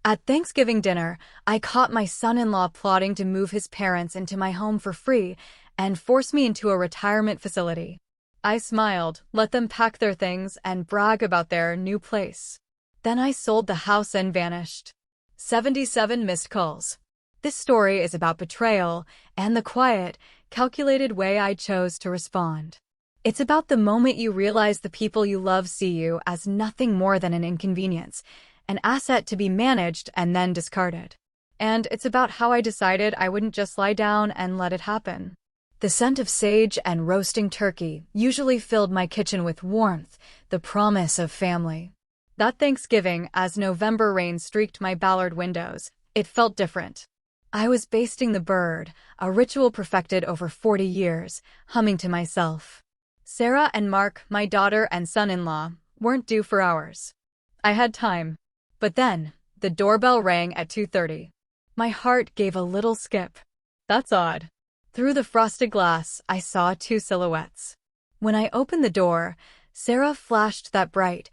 At Thanksgiving dinner, I caught my son-in-law plotting to move his parents into my home for free and force me into a retirement facility. I smiled, let them pack their things and brag about their new place. Then I sold the house and vanished. 77 missed calls. This story is about betrayal and the quiet, calculated way I chose to respond. It's about the moment you realize the people you love see you as nothing more than an inconvenience, an asset to be managed and then discarded. And it's about how I decided I wouldn't just lie down and let it happen. The scent of sage and roasting turkey usually filled my kitchen with warmth, the promise of family. That Thanksgiving, as November rain streaked my Ballard windows, it felt different. I was basting the bird, a ritual perfected over 40 years, humming to myself. Sarah and Mark, my daughter and son-in-law, weren't due for hours. I had time. But then, the doorbell rang at 2:30. My heart gave a little skip. That's odd. Through the frosted glass, I saw two silhouettes. When I opened the door, Sarah flashed that bright,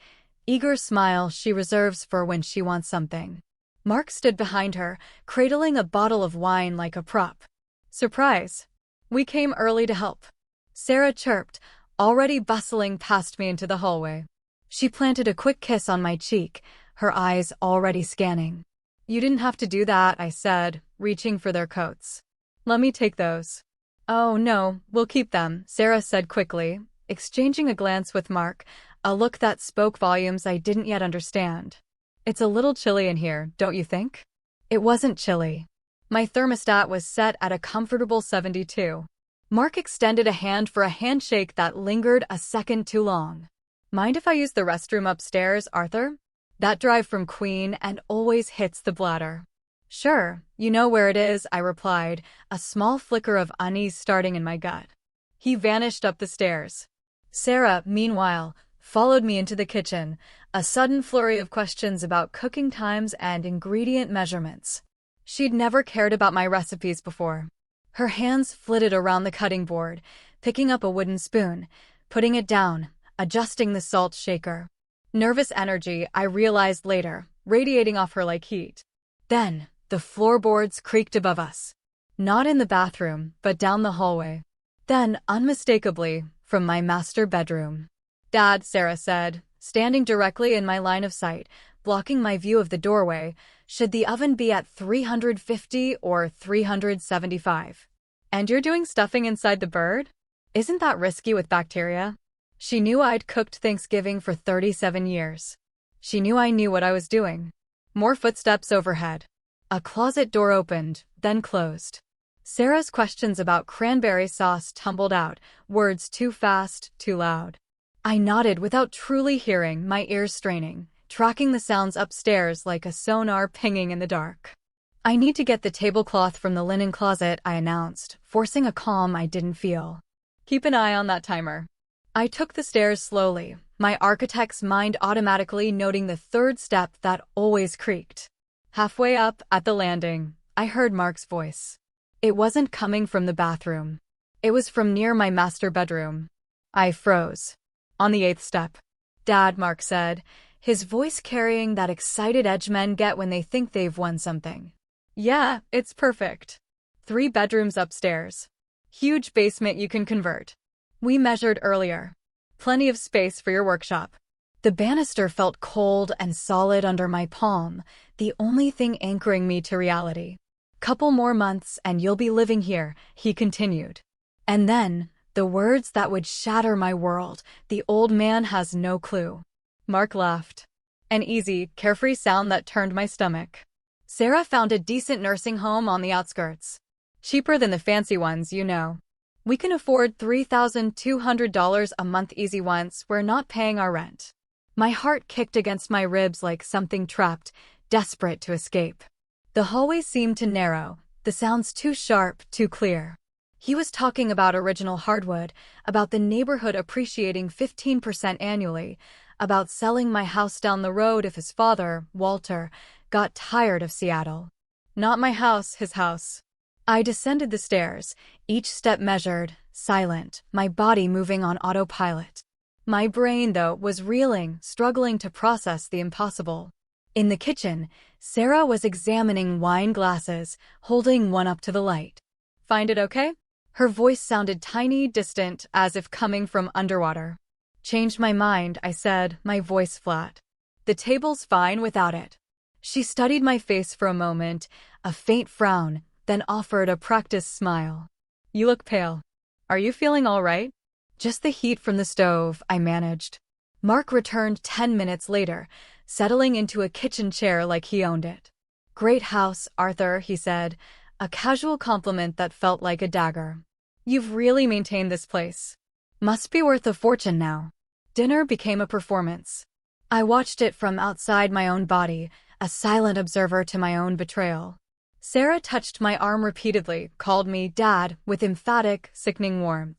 eager smile she reserves for when she wants something. Mark stood behind her, cradling a bottle of wine like a prop. Surprise! We came early to help. Sarah chirped, already bustling past me into the hallway. She planted a quick kiss on my cheek, her eyes already scanning. You didn't have to do that, I said, reaching for their coats. Let me take those. Oh no, we'll keep them, Sarah said quickly, exchanging a glance with Mark, a look that spoke volumes I didn't yet understand. It's a little chilly in here, don't you think? It wasn't chilly. My thermostat was set at a comfortable 72. Mark extended a hand for a handshake that lingered a second too long. Mind if I use the restroom upstairs, Arthur? That drive from Queen and always hits the bladder. Sure, you know where it is, I replied, a small flicker of unease starting in my gut. He vanished up the stairs. Sarah, meanwhile, followed me into the kitchen, a sudden flurry of questions about cooking times and ingredient measurements. She'd never cared about my recipes before. Her hands flitted around the cutting board, picking up a wooden spoon, putting it down, adjusting the salt shaker. Nervous energy, I realized later, radiating off her like heat. Then, the floorboards creaked above us. Not in the bathroom, but down the hallway. Then, unmistakably, from my master bedroom. Dad, Sarah said, standing directly in my line of sight, blocking my view of the doorway, should the oven be at 350 or 375? And you're doing stuffing inside the bird? Isn't that risky with bacteria? She knew I'd cooked Thanksgiving for 37 years. She knew I knew what I was doing. More footsteps overhead. A closet door opened, then closed. Sarah's questions about cranberry sauce tumbled out, words too fast, too loud. I nodded without truly hearing, my ears straining, tracking the sounds upstairs like a sonar pinging in the dark. I need to get the tablecloth from the linen closet, I announced, forcing a calm I didn't feel. Keep an eye on that timer. I took the stairs slowly, my architect's mind automatically noting the third step that always creaked. Halfway up, at the landing, I heard Mark's voice. It wasn't coming from the bathroom. It was from near my master bedroom. I froze. On the 8th step. Dad, Mark said, his voice carrying that excited edge men get when they think they've won something. Yeah, it's perfect. 3 bedrooms upstairs. Huge basement you can convert. We measured earlier. Plenty of space for your workshop. The banister felt cold and solid under my palm, the only thing anchoring me to reality. Couple more months and you'll be living here, he continued. And then, the words that would shatter my world, the old man has no clue. Mark laughed. An easy, carefree sound that turned my stomach. Sarah found a decent nursing home on the outskirts. Cheaper than the fancy ones, you know. We can afford $3,200 a month easy once we're not paying our rent. My heart kicked against my ribs like something trapped, desperate to escape. The hallway seemed to narrow, the sounds too sharp, too clear. He was talking about original hardwood, about the neighborhood appreciating 15% annually, about selling my house down the road if his father, Walter, got tired of Seattle. Not my house, his house. I descended the stairs, each step measured, silent, my body moving on autopilot. My brain, though, was reeling, struggling to process the impossible. In the kitchen, Sarah was examining wine glasses, holding one up to the light. "Find it okay?" Her voice sounded tiny, distant, as if coming from underwater. "Changed my mind," I said, my voice flat. "The table's fine without it." She studied my face for a moment, a faint frown, then offered a practiced smile. "You look pale. Are you feeling all right?" "Just the heat from the stove," I managed. Mark returned 10 minutes later, settling into a kitchen chair like he owned it. "Great house, Arthur," he said, a casual compliment that felt like a dagger. "You've really maintained this place. Must be worth a fortune now." Dinner became a performance. I watched it from outside my own body, a silent observer to my own betrayal. Sarah touched my arm repeatedly, called me Dad with emphatic, sickening warmth.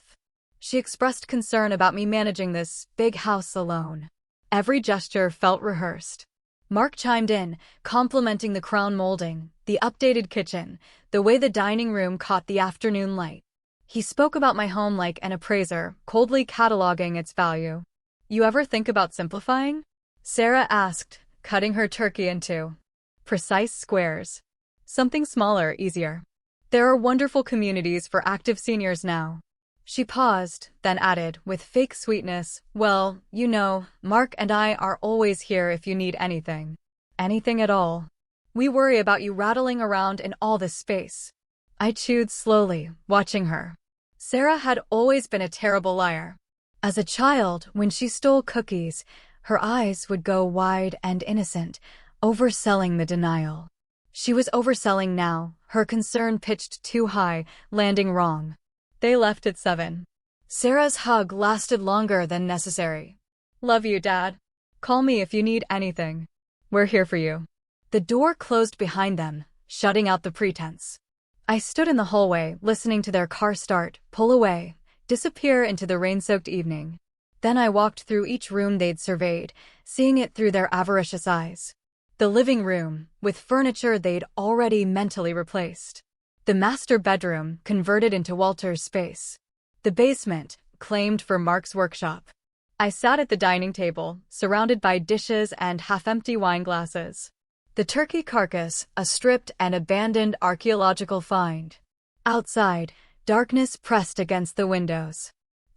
She expressed concern about me managing this big house alone. Every gesture felt rehearsed. Mark chimed in, complimenting the crown molding, the updated kitchen, the way the dining room caught the afternoon light. He spoke about my home like an appraiser, coldly cataloging its value. "You ever think about simplifying?" Sarah asked, cutting her turkey into precise squares. "Something smaller, easier. There are wonderful communities for active seniors now." She paused, then added, with fake sweetness, "Well, you know, Mark and I are always here if you need anything. Anything at all. We worry about you rattling around in all this space." I chewed slowly, watching her. Sarah had always been a terrible liar. As a child, when she stole cookies, her eyes would go wide and innocent, overselling the denial. She was overselling now, her concern pitched too high, landing wrong. They left at 7. Sarah's hug lasted longer than necessary. "Love you, Dad. Call me if you need anything. We're here for you." The door closed behind them, shutting out the pretense. I stood in the hallway, listening to their car start, pull away, disappear into the rain-soaked evening. Then I walked through each room they'd surveyed, seeing it through their avaricious eyes. The living room, with furniture they'd already mentally replaced. The master bedroom, converted into Walter's space. The basement, claimed for Mark's workshop. I sat at the dining table, surrounded by dishes and half-empty wine glasses. The turkey carcass, a stripped and abandoned archaeological find. Outside, darkness pressed against the windows.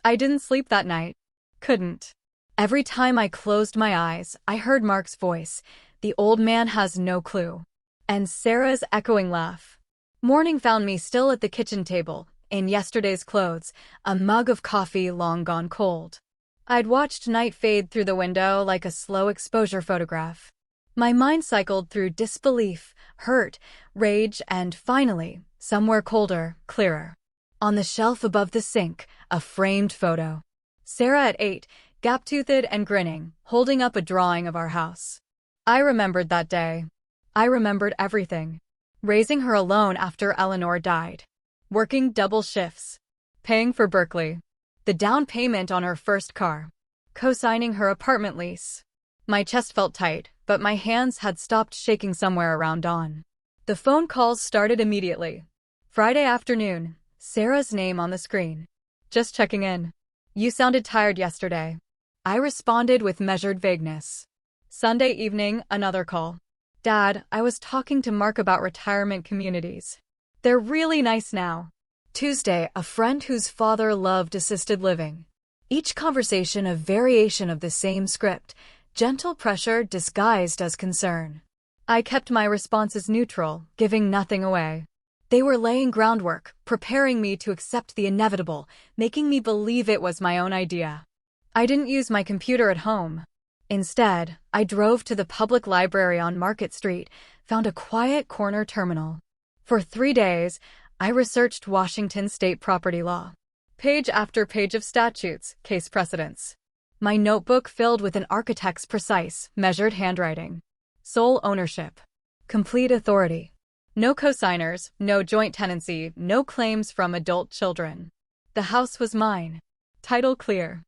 I didn't sleep that night. Couldn't. Every time I closed my eyes, I heard Mark's voice. "The old man has no clue." And Sarah's echoing laugh. Morning found me still at the kitchen table, in yesterday's clothes, a mug of coffee long gone cold. I'd watched night fade through the window like a slow exposure photograph. My mind cycled through disbelief, hurt, rage, and finally, somewhere colder, clearer. On the shelf above the sink, a framed photo. Sarah at 8, gap-toothed and grinning, holding up a drawing of our house. I remembered that day. I remembered everything. Raising her alone after Eleanor died. Working double shifts. Paying for Berkeley. The down payment on her first car. Co-signing her apartment lease. My chest felt tight, but my hands had stopped shaking somewhere around dawn. The phone calls started immediately. Friday afternoon, Sarah's name on the screen. "Just checking in. You sounded tired yesterday." I responded with measured vagueness. Sunday evening, another call. "Dad, I was talking to Mark about retirement communities. They're really nice now." Tuesday, a friend whose father loved assisted living. Each conversation a variation of the same script, gentle pressure disguised as concern. I kept my responses neutral, giving nothing away. They were laying groundwork, preparing me to accept the inevitable, making me believe it was my own idea. I didn't use my computer at home. Instead, I drove to the public library on Market Street, found a quiet corner terminal. For 3 days, I researched Washington state property law. Page after page of statutes, case precedents. My notebook filled with an architect's precise, measured handwriting. Sole ownership. Complete authority. No cosigners, no joint tenancy, no claims from adult children. The house was mine. Title clear.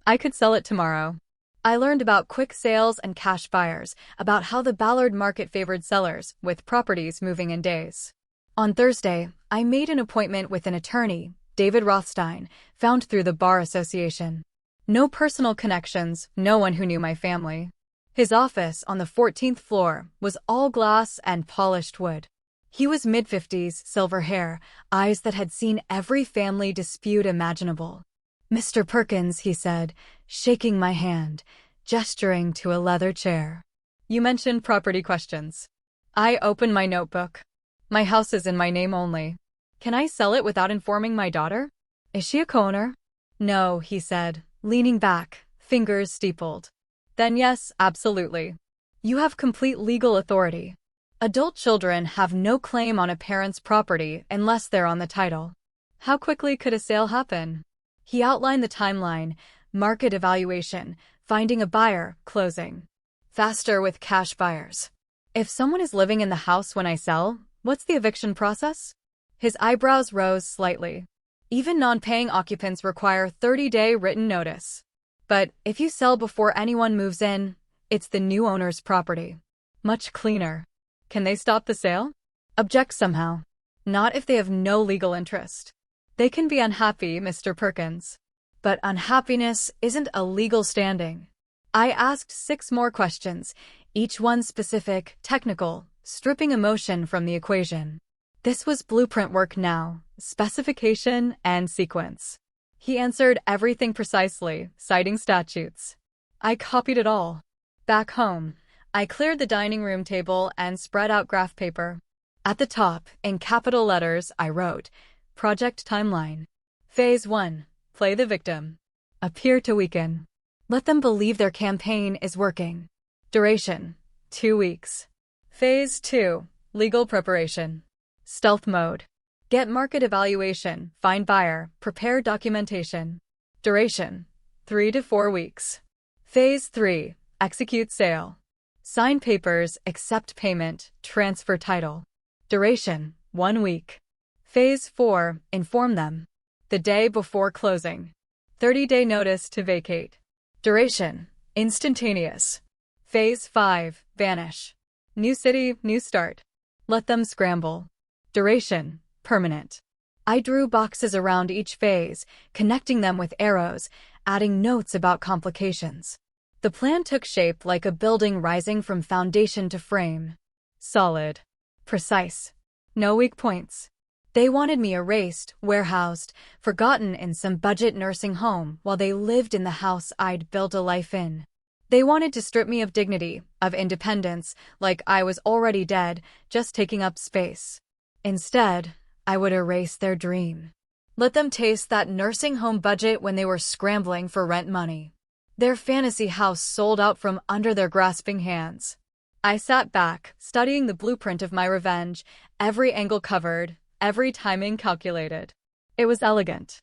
I could sell it tomorrow. I learned about quick sales and cash buyers, about how the Ballard market favored sellers, with properties moving in days. On Thursday, I made an appointment with an attorney, David Rothstein, found through the Bar Association. No personal connections, no one who knew my family. His office on the 14th floor was all glass and polished wood. He was mid-50s, silver hair, eyes that had seen every family dispute imaginable. "Mr. Perkins," he said, shaking my hand, gesturing to a leather chair. "You mentioned property questions." I opened my notebook. "My house is in my name only. Can I sell it without informing my daughter? Is she a co-owner?" "No," he said, leaning back, fingers steepled. "Then yes, absolutely. You have complete legal authority. Adult children have no claim on a parent's property unless they're on the title." How quickly could a sale happen? He outlined the timeline: market evaluation, finding a buyer, closing. Faster with cash buyers. "If someone is living in the house when I sell, what's the eviction process?" His eyebrows rose slightly. "Even non-paying occupants require 30-day written notice. But if you sell before anyone moves in, it's the new owner's property. Much cleaner." "Can they stop the sale?" "Object somehow." "Not if they have no legal interest." "They can be unhappy, Mr. Perkins." "But unhappiness isn't a legal standing." I asked 6 more questions, each one specific, technical, stripping emotion from the equation. This was blueprint work now, specification and sequence. He answered everything precisely, citing statutes. I copied it all. Back home, I cleared the dining room table and spread out graph paper. At the top, in capital letters, I wrote, "Project Timeline. Phase 1. Play the victim. Appear to weaken. Let them believe their campaign is working. Duration: 2 weeks. Phase 2. Legal preparation. Stealth mode. Get market evaluation, find buyer, prepare documentation. Duration: 3 to 4 weeks. Phase 3. Execute sale. Sign papers, accept payment, transfer title. Duration: 1 week. Phase 4. Inform them. The day before closing. 30-day notice to vacate. Duration: instantaneous. Phase 5. Vanish. New city, new start. Let them scramble. Duration: permanent. I drew boxes around each phase, connecting them with arrows, adding notes about complications. The plan took shape like a building rising from foundation to frame. Solid. Precise. No weak points. They wanted me erased, warehoused, forgotten in some budget nursing home while they lived in the house I'd built a life in. They wanted to strip me of dignity, of independence, like I was already dead, just taking up space. Instead, I would erase their dream. Let them taste that nursing home budget when they were scrambling for rent money. Their fantasy house sold out from under their grasping hands. I sat back, studying the blueprint of my revenge, every angle covered, every timing calculated. It was elegant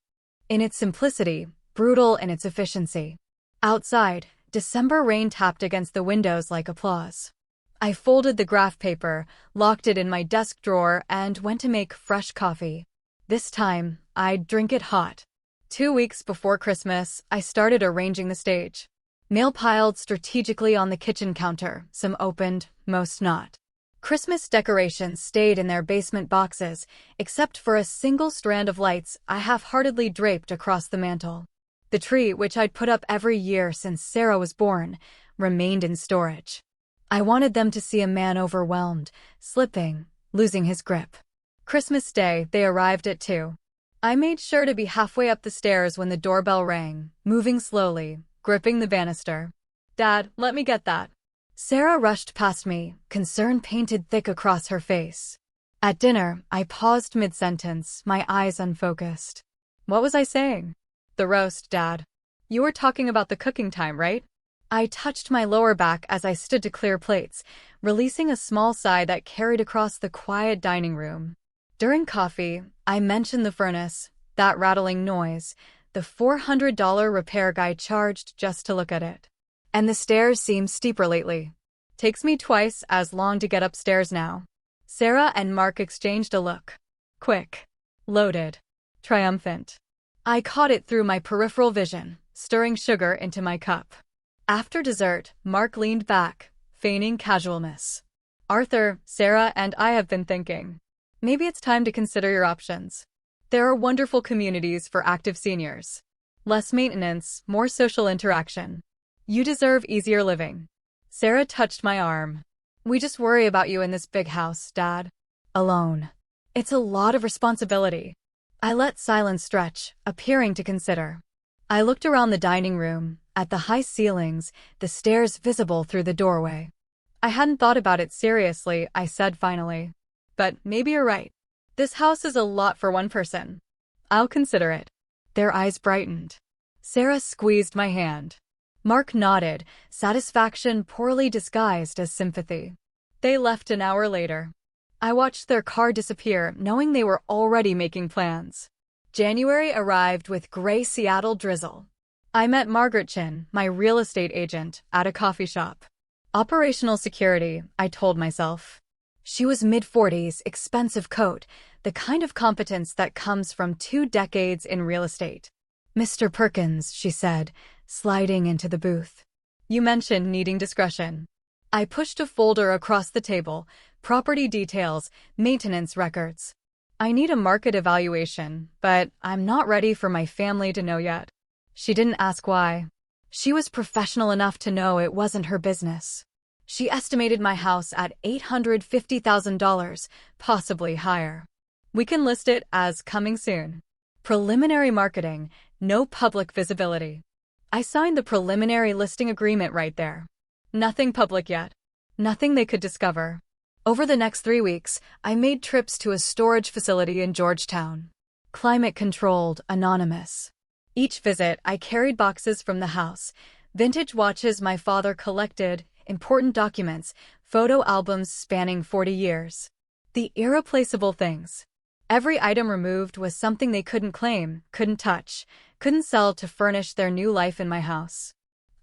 in its simplicity, brutal in its efficiency. Outside, December rain tapped against the windows like applause. I folded the graph paper, locked it in my desk drawer, and went to make fresh coffee. This time, I'd drink it hot. 2 weeks before Christmas, I started arranging the stage. Mail piled strategically on the kitchen counter, some opened, most not. Christmas decorations stayed in their basement boxes, except for a single strand of lights I half-heartedly draped across the mantel. The tree, which I'd put up every year since Sarah was born, remained in storage. I wanted them to see a man overwhelmed, slipping, losing his grip. Christmas Day, they arrived at 2. I made sure to be halfway up the stairs when the doorbell rang, moving slowly, gripping the banister. "Dad, let me get that." Sarah rushed past me, concern painted thick across her face. At dinner, I paused mid-sentence, my eyes unfocused. What was I saying? "The roast, Dad. You were talking about the cooking time, right?" I touched my lower back as I stood to clear plates, releasing a small sigh that carried across the quiet dining room. During coffee, I mentioned the furnace, that rattling noise, the $400 repair guy charged just to look at it. "And the stairs seem steeper lately. Takes me twice as long to get upstairs now." Sarah and Mark exchanged a look. Quick. Loaded. Triumphant. I caught it through my peripheral vision, stirring sugar into my cup. After dessert, Mark leaned back, feigning casualness. "Arthur, Sarah, and I have been thinking. Maybe it's time to consider your options. There are wonderful communities for active seniors. Less maintenance, more social interaction. You deserve easier living." Sarah touched my arm. We just worry about you in this big house, Dad. Alone. It's a lot of responsibility. I let silence stretch, appearing to consider. I looked around the dining room, at the high ceilings, the stairs visible through the doorway. I hadn't thought about it seriously, I said finally. But maybe you're right. This house is a lot for one person. I'll consider it. Their eyes brightened. Sarah squeezed my hand. Mark nodded, satisfaction poorly disguised as sympathy. They left an hour later. I watched their car disappear, knowing they were already making plans. January arrived with gray Seattle drizzle. I met Margaret Chin, my real estate agent, at a coffee shop. Operational security, I told myself. She was mid-40s, expensive coat, the kind of competence that comes from 2 decades in real estate. Mr. Perkins, she said, sliding into the booth. You mentioned needing discretion. I pushed a folder across the table, property details, maintenance records. I need a market evaluation, but I'm not ready for my family to know yet. She didn't ask why. She was professional enough to know it wasn't her business. She estimated my house at $850,000, possibly higher. We can list it as coming soon. Preliminary marketing, no public visibility. I signed the preliminary listing agreement right there. Nothing public yet. Nothing they could discover. Over the next 3 weeks, I made trips to a storage facility in Georgetown. Climate-controlled, anonymous. Each visit, I carried boxes from the house, vintage watches my father collected, important documents, photo albums spanning 40 years. The irreplaceable things. Every item removed was something they couldn't claim, couldn't touch, couldn't sell to furnish their new life in my house.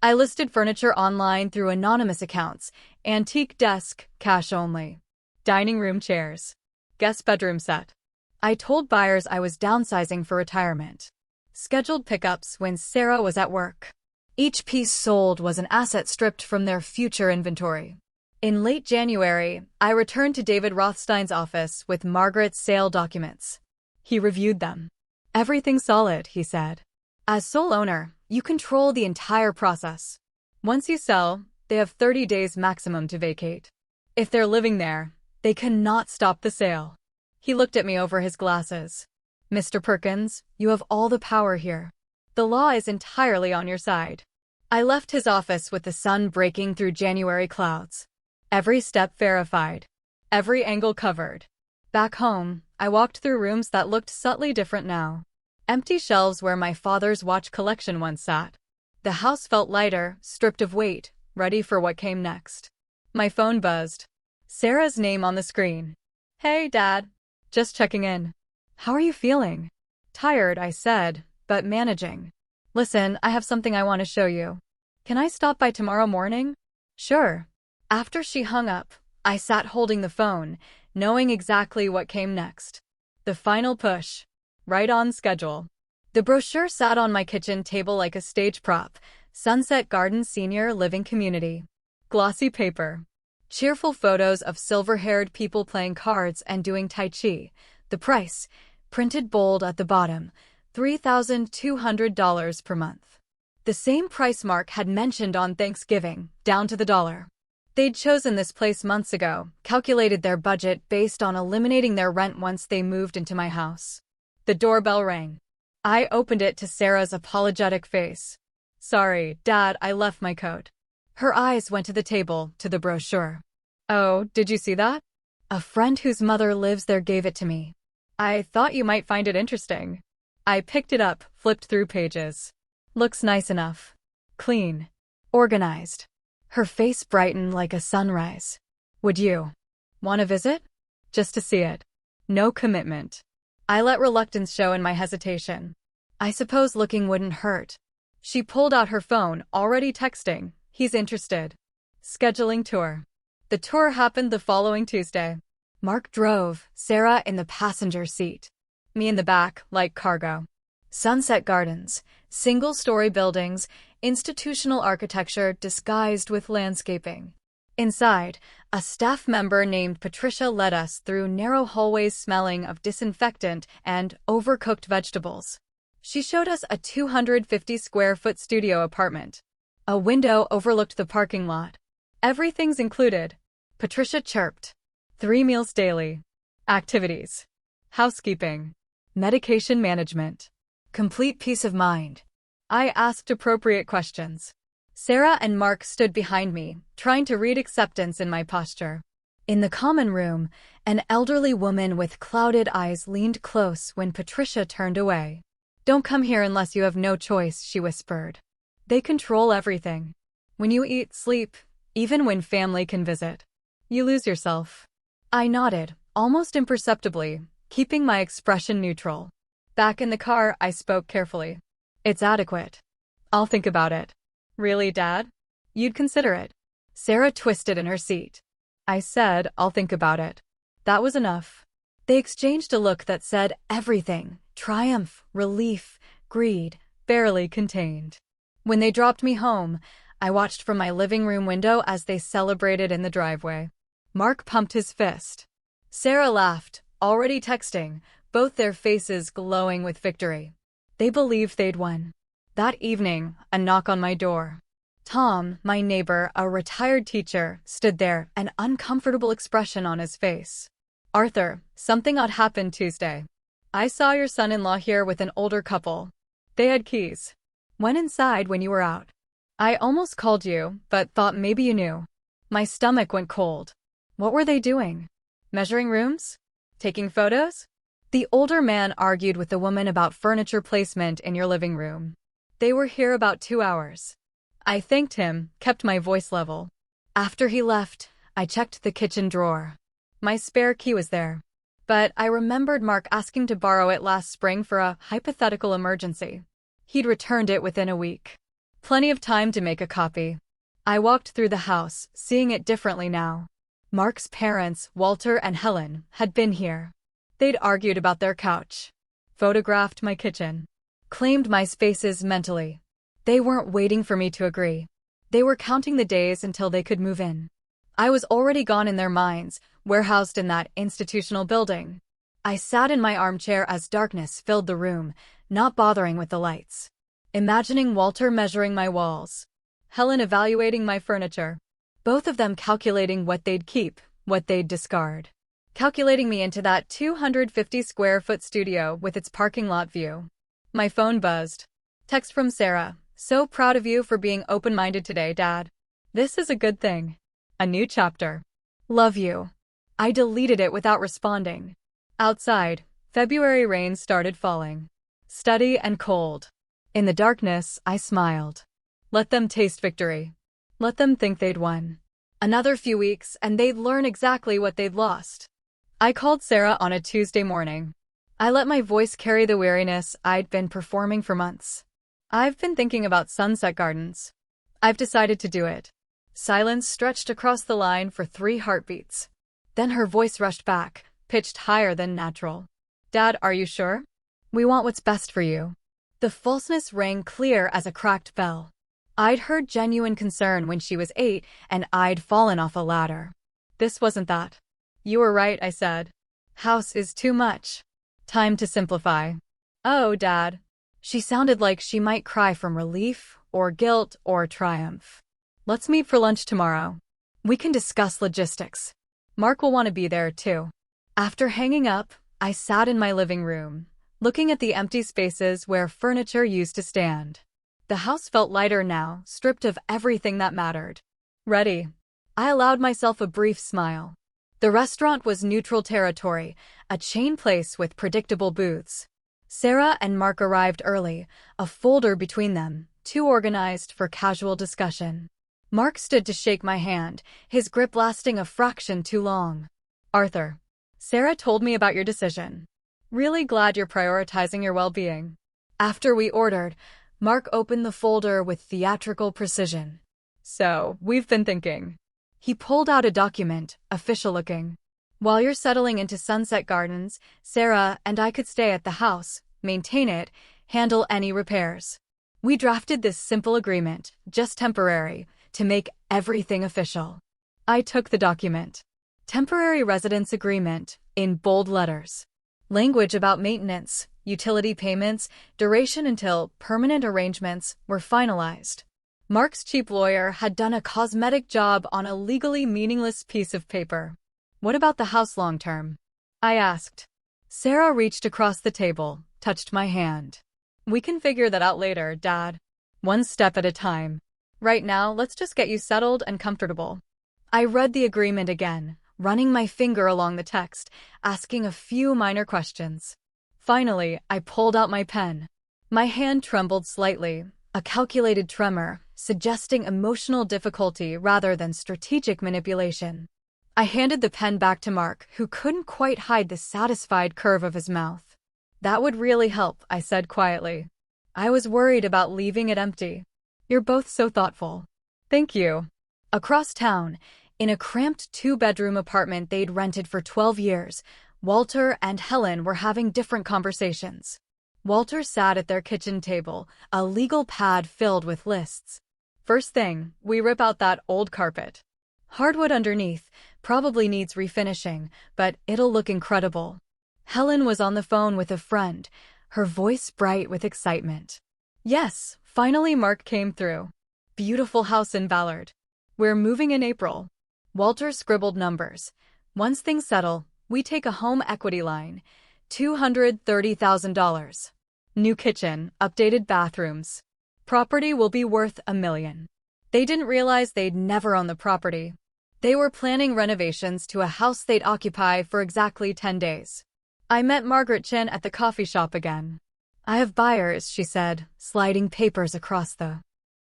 I listed furniture online through anonymous accounts, antique desk, cash only. Dining room chairs. Guest bedroom set. I told buyers I was downsizing for retirement. Scheduled pickups when Sarah was at work. Each piece sold was an asset stripped from their future inventory. In late January, I returned to David Rothstein's office with Margaret's sale documents. He reviewed them. Everything solid, he said. As sole owner, you control the entire process. Once you sell, they have 30 days maximum to vacate. If they're living there, they cannot stop the sale. He looked at me over his glasses. Mr. Perkins, you have all the power here. The law is entirely on your side. I left his office with the sun breaking through January clouds. Every step verified. Every angle covered. Back home, I walked through rooms that looked subtly different now. Empty shelves where my father's watch collection once sat. The house felt lighter, stripped of weight, ready for what came next. My phone buzzed. Sarah's name on the screen. Hey, Dad. Just checking in. How are you feeling? Tired, I said, but managing. Listen, I have something I want to show you. Can I stop by tomorrow morning? Sure. After she hung up, I sat holding the phone, knowing exactly what came next. The final push. Right on schedule. The brochure sat on my kitchen table like a stage prop. Sunset Gardens Senior Living Community. Glossy paper. Cheerful photos of silver-haired people playing cards and doing Tai Chi. The price, printed bold at the bottom, $3,200 per month. The same price Mark had mentioned on Thanksgiving, down to the dollar. They'd chosen this place months ago, calculated their budget based on eliminating their rent once they moved into my house. The doorbell rang. I opened it to Sarah's apologetic face. Sorry, Dad, I left my coat. Her eyes went to the table, to the brochure. Oh, did you see that? A friend whose mother lives there gave it to me. I thought you might find it interesting. I picked it up, flipped through pages. Looks nice enough. Clean. Organized. Her face brightened like a sunrise. Would you want to visit? Just to see it. No commitment. I let reluctance show in my hesitation. I suppose looking wouldn't hurt. She pulled out her phone, already texting. He's interested. Scheduling tour. The tour happened the following Tuesday. Mark drove, Sarah in the passenger seat. Me in the back, like cargo. Sunset Gardens, single-story buildings, institutional architecture disguised with landscaping. Inside, a staff member named Patricia led us through narrow hallways smelling of disinfectant and overcooked vegetables. She showed us a 250-square-foot studio apartment. A window overlooked the parking lot. Everything's included. Patricia chirped. 3 meals daily. Activities. Housekeeping. Medication management. Complete peace of mind. I asked appropriate questions. Sarah and Mark stood behind me, trying to read acceptance in my posture. In the common room, an elderly woman with clouded eyes leaned close when Patricia turned away. "Don't come here unless you have no choice," she whispered. "They control everything. When you eat, sleep, even when family can visit, you lose yourself." I nodded, almost imperceptibly, keeping my expression neutral. Back in the car, I spoke carefully. "It's adequate. I'll think about it." "Really, Dad? You'd consider it?" Sarah twisted in her seat. I said, "I'll think about it." That was enough. They exchanged a look that said everything: triumph, relief, greed, barely contained. When they dropped me home, I watched from my living room window as they celebrated in the driveway. Mark pumped his fist. Sarah laughed, already texting, both their faces glowing with victory. They believed they'd won. That evening, a knock on my door. Tom, my neighbor, a retired teacher, stood there, an uncomfortable expression on his face. "Arthur, something odd happened Tuesday. I saw your son-in-law here with an older couple. They had keys. Went inside when you were out. I almost called you, but thought maybe you knew." My stomach went cold. What were they doing? Measuring rooms? Taking photos? The older man argued with the woman about furniture placement in your living room. They were here about 2 hours. I thanked him, kept my voice level. After he left, I checked the kitchen drawer. My spare key was there. But I remembered Mark asking to borrow it last spring for a hypothetical emergency. He'd returned it within a week. Plenty of time to make a copy. I walked through the house, seeing it differently now. Mark's parents, Walter and Helen, had been here. They'd argued about their couch. Photographed my kitchen. Claimed my spaces mentally. They weren't waiting for me to agree. They were counting the days until they could move in. I was already gone in their minds, warehoused in that institutional building. I sat in my armchair as darkness filled the room, not bothering with the lights. Imagining Walter measuring my walls. Helen evaluating my furniture. Both of them calculating what they'd keep, what they'd discard. Calculating me into that 250-square-foot studio with its parking lot view. My phone buzzed. Text from Sarah. "So proud of you for being open-minded today, Dad. This is a good thing. A new chapter. Love you." I deleted it without responding. Outside, February rain started falling. Steady and cold. In the darkness, I smiled. Let them taste victory. Let them think they'd won. Another few weeks, and they'd learn exactly what they'd lost. I called Sarah on a Tuesday morning. I let my voice carry the weariness I'd been performing for months. "I've been thinking about Sunset Gardens. I've decided to do it." Silence stretched across the line for 3 heartbeats. Then her voice rushed back, pitched higher than natural. "Dad, are you sure? We want what's best for you." The falseness rang clear as a cracked bell. I'd heard genuine concern when she was 8, and I'd fallen off a ladder. This wasn't that. "You were right," I said. "House is too much. Time to simplify." "Oh, Dad." She sounded like she might cry from relief, or guilt, or triumph. "Let's meet for lunch tomorrow. We can discuss logistics. Mark will want to be there, too." After hanging up, I sat in my living room, looking at the empty spaces where furniture used to stand. The house felt lighter now, stripped of everything that mattered. "Ready." I allowed myself a brief smile. The restaurant was neutral territory, a chain place with predictable booths. Sarah and Mark arrived early, a folder between them, too organized for casual discussion. Mark stood to shake my hand, his grip lasting a fraction too long. "Arthur, Sarah told me about your decision. Really glad you're prioritizing your well-being." After we ordered, Mark opened the folder with theatrical precision. "So, we've been thinking." He pulled out a document, official-looking. "While you're settling into Sunset Gardens, Sarah and I could stay at the house, maintain it, handle any repairs. We drafted this simple agreement, just temporary, to make everything official." I took the document. Temporary residence agreement, in bold letters. Language about maintenance, utility payments, duration until permanent arrangements were finalized. Mark's cheap lawyer had done a cosmetic job on a legally meaningless piece of paper. What about the house long term? I asked. Sarah reached across the table, touched my hand. We can figure that out later, Dad. One step at a time. Right now, let's just get you settled and comfortable. I read the agreement again, running my finger along the text, asking a few minor questions. Finally, I pulled out my pen. My hand trembled slightly, a calculated tremor, suggesting emotional difficulty rather than strategic manipulation. I handed the pen back to Mark, who couldn't quite hide the satisfied curve of his mouth. That would really help, I said quietly. I was worried about leaving it empty. You're both so thoughtful. Thank you. Across town, in a cramped 2-bedroom apartment they'd rented for 12 years, Walter and Helen were having different conversations. Walter sat at their kitchen table, a legal pad filled with lists. First thing, we rip out that old carpet. Hardwood underneath, probably needs refinishing, but it'll look incredible. Helen was on the phone with a friend, her voice bright with excitement. Yes, finally Mark came through. Beautiful house in Ballard. We're moving in April. Walter scribbled numbers. Once things settle, we take a home equity line. $230,000. New kitchen, updated bathrooms. Property will be worth $1 million. They didn't realize they'd never own the property. They were planning renovations to a house they'd occupy for exactly 10 days. I met Margaret Chin at the coffee shop again. I have buyers, she said, sliding papers across the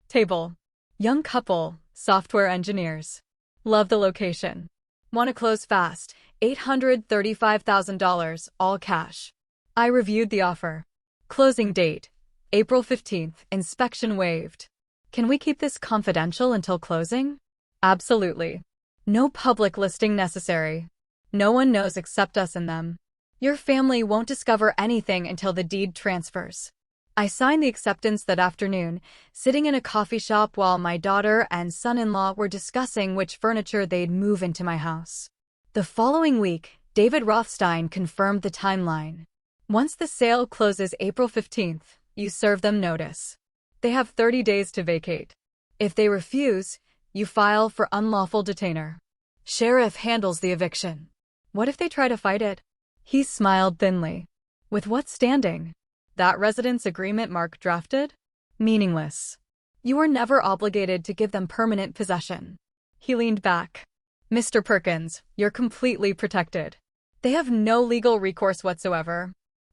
table. Young couple, software engineers. Love the location. Want to close fast, $835,000, all cash. I reviewed the offer. Closing date, April 15th, inspection waived. Can we keep this confidential until closing? Absolutely. No public listing necessary. No one knows except us and them. Your family won't discover anything until the deed transfers. I signed the acceptance that afternoon, sitting in a coffee shop while my daughter and son-in-law were discussing which furniture they'd move into my house. The following week, David Rothstein confirmed the timeline. Once the sale closes April 15th, you serve them notice. They have 30 days to vacate. If they refuse, you file for unlawful detainer. Sheriff handles the eviction. What if they try to fight it? He smiled thinly. With what standing? That residence agreement Mark drafted? Meaningless. You were never obligated to give them permanent possession. He leaned back. Mr. Perkins, you're completely protected. They have no legal recourse whatsoever.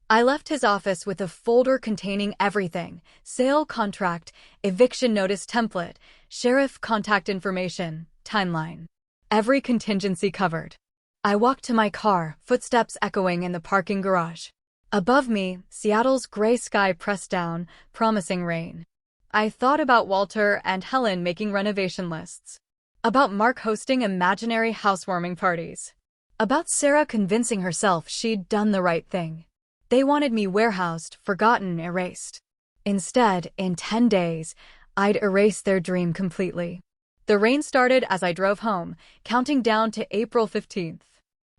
I left his office with a folder containing everything: sale contract, eviction notice template, sheriff contact information, timeline. Every contingency covered. I walked to my car, footsteps echoing in the parking garage. Above me, Seattle's gray sky pressed down, promising rain. I thought about Walter and Helen making renovation lists. About Mark hosting imaginary housewarming parties. About Sarah convincing herself she'd done the right thing. They wanted me warehoused, forgotten, erased. Instead, in 10 days, I'd erase their dream completely. The rain started as I drove home, counting down to April 15th.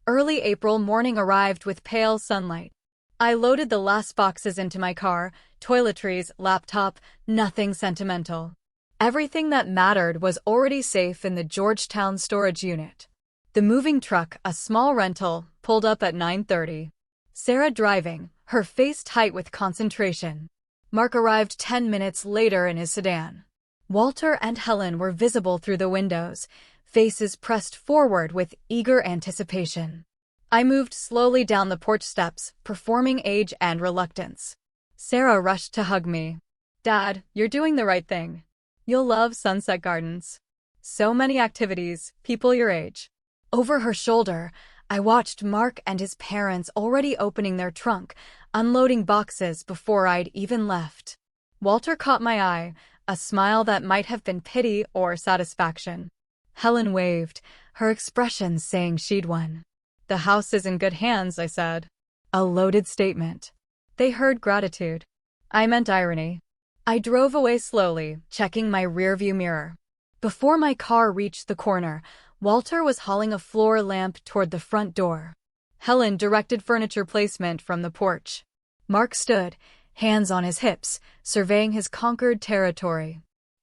Early April morning arrived with pale sunlight. I loaded the last boxes into my car, toiletries, laptop, nothing sentimental. Everything that mattered was already safe in the Georgetown storage unit. The moving truck, a small rental, pulled up at 9:30. Sarah driving, her face tight with concentration. Mark arrived 10 minutes later in his sedan. Walter and Helen were visible through the windows, faces pressed forward with eager anticipation. I moved slowly down the porch steps, performing age and reluctance. Sarah rushed to hug me. Dad, you're doing the right thing. You'll love Sunset Gardens. So many activities, people your age. Over her shoulder, I watched Mark and his parents already opening their trunk, unloading boxes before I'd even left. Walter caught my eye, a smile that might have been pity or satisfaction. Helen waved, her expression saying she'd won. The house is in good hands, I said. A loaded statement. They heard gratitude. I meant irony. I drove away slowly, checking my rearview mirror. Before my car reached the corner, Walter was hauling a floor lamp toward the front door. Helen directed furniture placement from the porch. Mark stood, hands on his hips, surveying his conquered territory.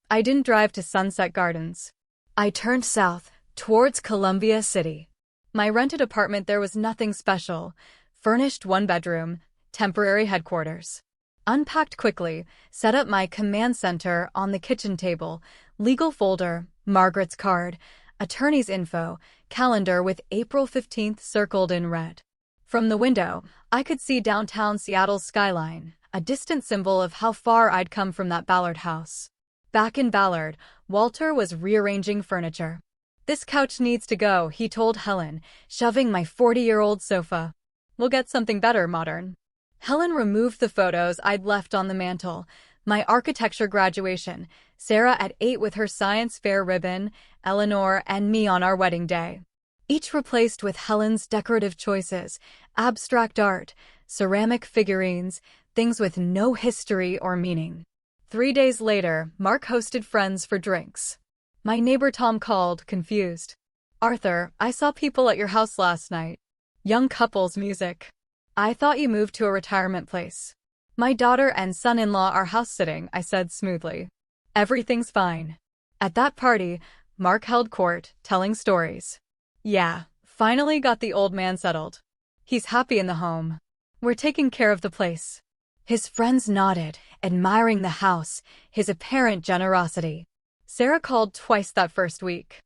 I didn't drive to Sunset Gardens. I turned south, towards Columbia City. My rented apartment there was nothing special. Furnished one bedroom, temporary headquarters. Unpacked quickly, set up my command center on the kitchen table, legal folder, Margaret's card, attorney's info, calendar with April 15th circled in red. From the window, I could see downtown Seattle's skyline, a distant symbol of how far I'd come from that Ballard house. Back in Ballard, Walter was rearranging furniture. "This couch needs to go," he told Helen, shoving my 40-year-old sofa. "We'll get something better, modern." Helen removed the photos I'd left on the mantel. My architecture graduation, Sarah at 8 with her science fair ribbon, Eleanor and me on our wedding day. Each replaced with Helen's decorative choices, abstract art, ceramic figurines, things with no history or meaning. 3 days later, Mark hosted friends for drinks. My neighbor Tom called, confused. "Arthur, I saw people at your house last night. Young couples music. I thought you moved to a retirement place." "My daughter and son-in-law are house-sitting," I said smoothly. "Everything's fine." At that party, Mark held court, telling stories. "Yeah, finally got the old man settled. He's happy in the home. We're taking care of the place." His friends nodded, admiring the house, his apparent generosity. Sarah called twice that first week.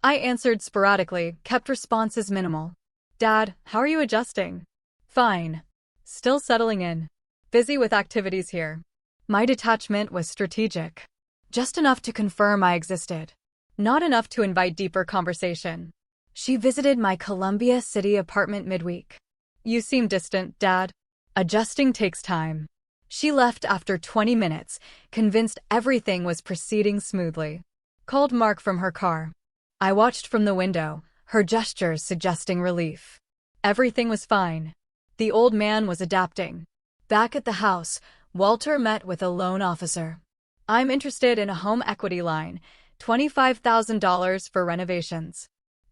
I answered sporadically, kept responses minimal. "Dad, how are you adjusting?" "Fine. Still settling in. Busy with activities here." My detachment was strategic. Just enough to confirm I existed. Not enough to invite deeper conversation. She visited my Columbia City apartment midweek. "You seem distant, Dad." "Adjusting takes time." She left after 20 minutes, convinced everything was proceeding smoothly. Called Mark from her car. I watched from the window, her gestures suggesting relief. Everything was fine. The old man was adapting. Back at the house, Walter met with a loan officer. "I'm interested in a home equity line, $25,000 for renovations.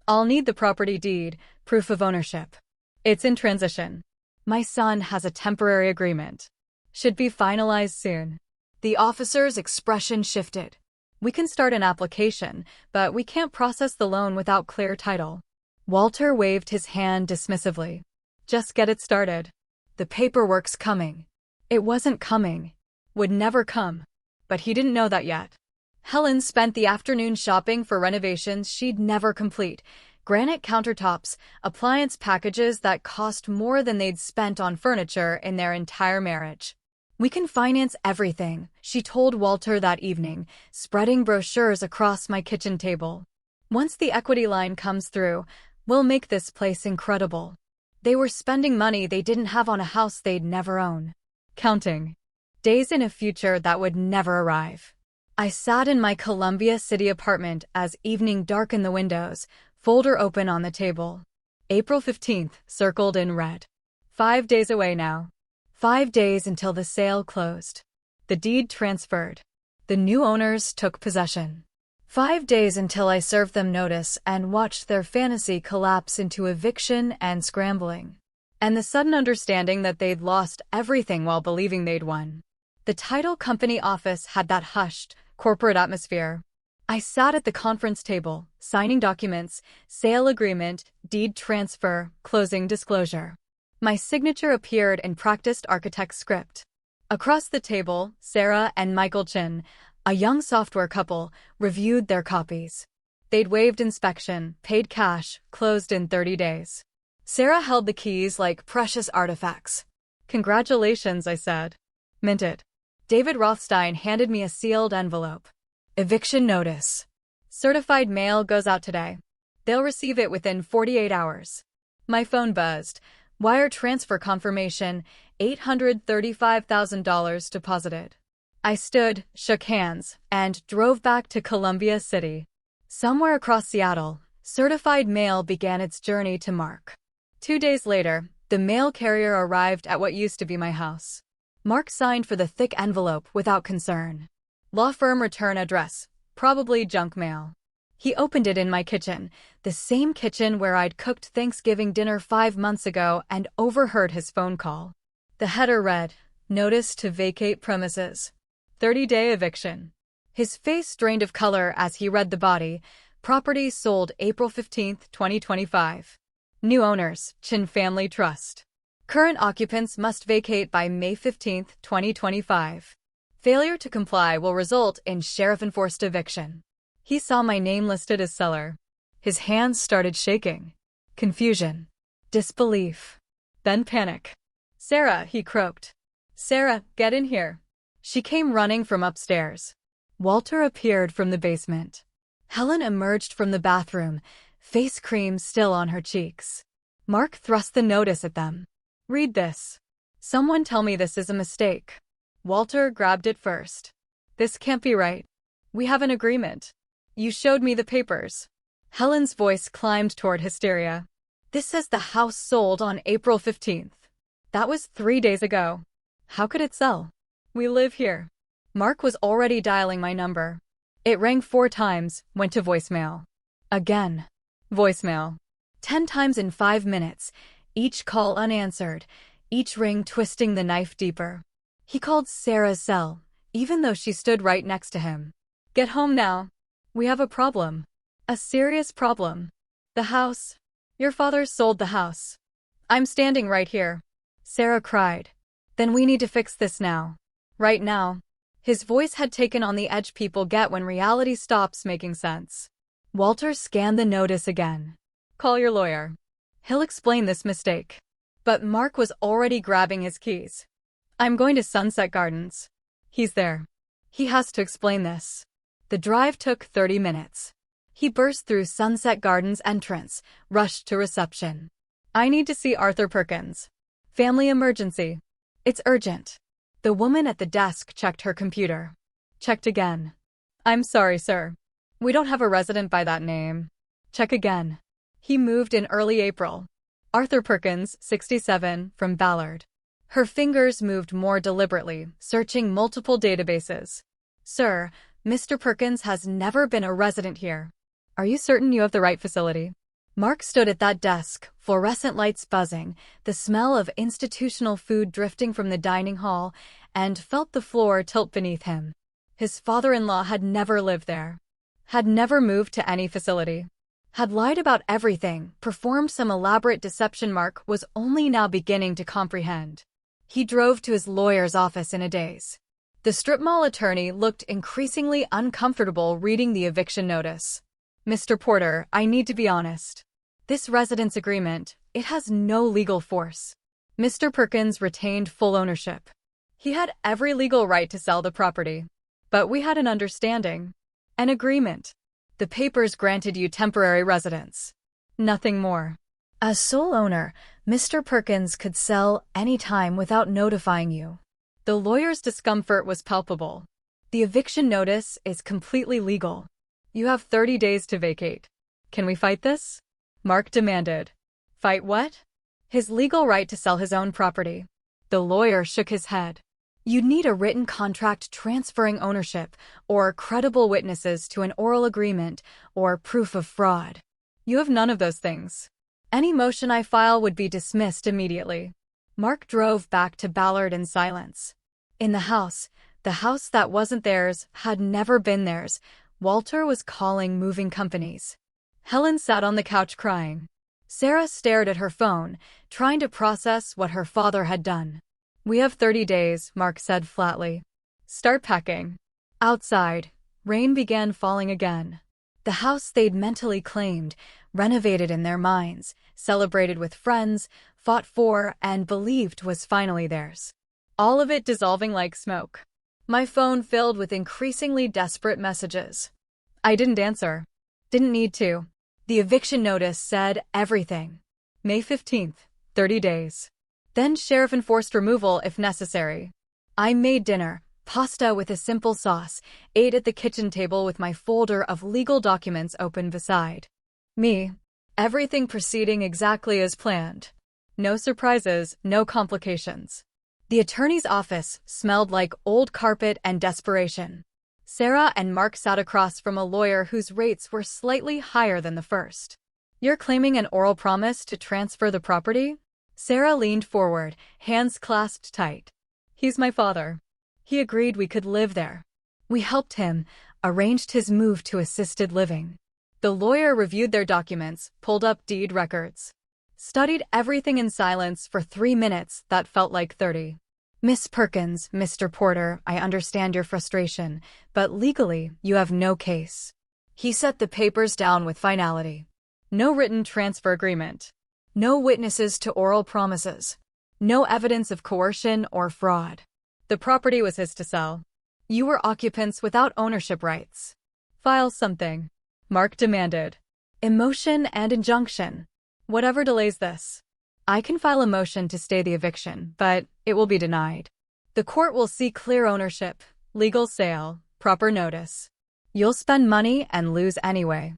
I'll need the property deed, proof of ownership. It's in transition. My son has a temporary agreement. Should be finalized soon." The officer's expression shifted. "We can start an application, but we can't process the loan without clear title." Walter waved his hand dismissively. "Just get it started. The paperwork's coming." It wasn't coming. Would never come. But he didn't know that yet. Helen spent the afternoon shopping for renovations she'd never complete. Granite countertops, appliance packages that cost more than they'd spent on furniture in their entire marriage. "We can finance everything," she told Walter that evening, spreading brochures across my kitchen table. "Once the equity line comes through, we'll make this place incredible." They were spending money they didn't have on a house they'd never own. Counting days in a future that would never arrive. I sat in my Columbia City apartment as evening darkened the windows, folder open on the table. April 15th, circled in red. 5 days away now. 5 days until the sale closed. The deed transferred. The new owners took possession. 5 days until I served them notice and watched their fantasy collapse into eviction and scrambling. And the sudden understanding that they'd lost everything while believing they'd won. The title company office had that hushed, corporate atmosphere. I sat at the conference table, signing documents, sale agreement, deed transfer, closing disclosure. My signature appeared in practiced architect script. Across the table, Sarah and Michael Chin, a young software couple, reviewed their copies. They'd waived inspection, paid cash, closed in 30 days. Sarah held the keys like precious artifacts. "Congratulations," I said. "Minted." David Rothstein handed me a sealed envelope. "Eviction notice. Certified mail goes out today. They'll receive it within 48 hours. My phone buzzed. Wire transfer confirmation, $835,000 deposited. I stood, shook hands, and drove back to Columbia City. Somewhere across Seattle, certified mail began its journey to Mark. 2 days later, the mail carrier arrived at what used to be my house. Mark signed for the thick envelope without concern. Law firm return address, probably junk mail. He opened it in my kitchen, the same kitchen where I'd cooked Thanksgiving dinner 5 months ago, and overheard his phone call. The header read, "Notice to vacate premises. 30-day eviction." His face drained of color as he read the body. Property sold April 15, 2025. New owners, Chin Family Trust. Current occupants must vacate by May 15, 2025. Failure to comply will result in sheriff-enforced eviction. He saw my name listed as seller. His hands started shaking. Confusion. Disbelief. Then panic. "Sarah," he croaked. "Sarah, get in here." She came running from upstairs. Walter appeared from the basement. Helen emerged from the bathroom, face cream still on her cheeks. Mark thrust the notice at them. "Read this." "Someone tell me this is a mistake." Walter grabbed it first. "This can't be right. We have an agreement. You showed me the papers." Helen's voice climbed toward hysteria. "This says the house sold on April 15th. That was 3 days ago. How could it sell? We live here." Mark was already dialing my number. It rang 4 times, went to voicemail. Again. Voicemail. 10 times in 5 minutes, each call unanswered, each ring twisting the knife deeper. He called Sarah's cell, even though she stood right next to him. "Get home now. We have a problem. A serious problem. The house. Your father sold the house. I'm standing right here." Sarah cried. "Then we need to fix this now. Right now." His voice had taken on the edge people get when reality stops making sense. Walter scanned the notice again. "Call your lawyer. He'll explain this mistake." But Mark was already grabbing his keys. "I'm going to Sunset Gardens. He's there. He has to explain this." The drive took 30 minutes. He burst through Sunset Gardens' entrance, rushed to reception. "I need to see Arthur Perkins. Family emergency. It's urgent." The woman at the desk checked her computer. Checked again. "I'm sorry, sir. We don't have a resident by that name." Check again. He moved in early April. Arthur Perkins, 67, from Ballard. Her fingers moved more deliberately, searching multiple databases. "Sir, Mr. Perkins has never been a resident here. Are you certain you have the right facility?" Mark stood at that desk, fluorescent lights buzzing, the smell of institutional food drifting from the dining hall, and felt the floor tilt beneath him. His father-in-law had never lived there. Had never moved to any facility. Had lied about everything, performed some elaborate deception. Mark was only now beginning to comprehend. He drove to his lawyer's office in a daze. The strip mall attorney looked increasingly uncomfortable reading the eviction notice. "Mr. Porter, I need to be honest. This residence agreement, it has no legal force. Mr. Perkins retained full ownership. He had every legal right to sell the property. But we had an understanding. An agreement. The papers granted you temporary residence. Nothing more. As sole owner, Mr. Perkins could sell any time without notifying you." The lawyer's discomfort was palpable. "The eviction notice is completely legal. You have 30 days to vacate. Can we fight this?" Mark demanded. "Fight what?" "His legal right to sell his own property." The lawyer shook his head. "You'd need a written contract transferring ownership, or credible witnesses to an oral agreement, or proof of fraud. You have none of those things. Any motion I file would be dismissed immediately." Mark drove back to Ballard in silence. In the house that wasn't theirs, had never been theirs, Walter was calling moving companies. Helen sat on the couch crying. Sarah stared at her phone, trying to process what her father had done. "We have 30 days, Mark said flatly. "Start packing." Outside, rain began falling again. The house they'd mentally claimed, renovated in their minds, celebrated with friends, fought for, and believed was finally theirs. All of it dissolving like smoke. My phone filled with increasingly desperate messages. I didn't answer. Didn't need to. The eviction notice said everything. May 15th, 30 days. Then sheriff-enforced removal if necessary. I made dinner, pasta with a simple sauce, ate at the kitchen table with my folder of legal documents open beside me. Everything proceeding exactly as planned. No surprises, no complications. The attorney's office smelled like old carpet and desperation. Sarah and Mark sat across from a lawyer whose rates were slightly higher than the first. "You're claiming an oral promise to transfer the property?" Sarah leaned forward, hands clasped tight. "He's my father. He agreed we could live there. We helped him. arranged his move to assisted living. The lawyer reviewed their documents, pulled up deed records, studied everything in silence for 3 minutes that felt like 30. Miss Perkins, Mr. Porter, I understand your frustration, but legally, you have no case. He set the papers down with finality. No written transfer agreement. No witnesses to oral promises. No evidence of coercion or fraud. The property was his to sell. You were occupants without ownership rights. File something, Mark demanded. Emotion and injunction. Whatever delays this. I can file a motion to stay the eviction, but it will be denied. The court will see clear ownership, legal sale, proper notice. You'll spend money and lose anyway.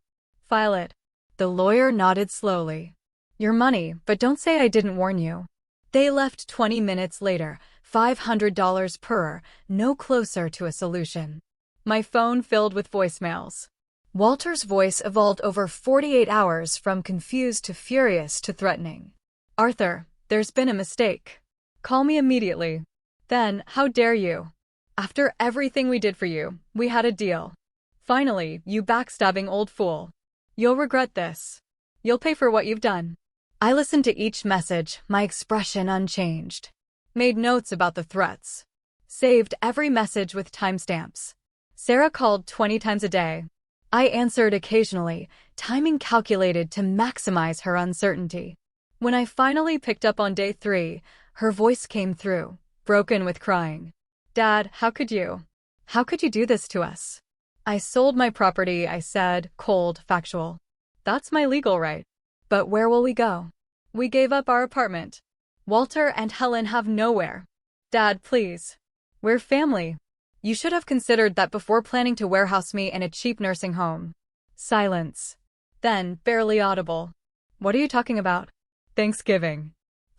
File it. The lawyer nodded slowly. Your money, but don't say I didn't warn you. They left 20 minutes later, $500 per, no closer to a solution. My phone filled with voicemails. Walter's voice evolved over 48 hours from confused to furious to threatening. Arthur, there's been a mistake. Call me immediately. Then, how dare you? After everything we did for you, we had a deal. Finally, you backstabbing old fool. You'll regret this. You'll pay for what you've done. I listened to each message, my expression unchanged. Made notes about the threats. Saved every message with timestamps. Sarah called 20 times a day. I answered occasionally, timing calculated to maximize her uncertainty. When I finally picked up on day 3, her voice came through, broken with crying. Dad, how could you? How could you do this to us? I sold my property, I said, cold, factual. That's my legal right. But where will we go? We gave up our apartment. Walter and Helen have nowhere. Dad, please. We're family. You should have considered that before planning to warehouse me in a cheap nursing home. Silence. Then, barely audible. What are you talking about? Thanksgiving.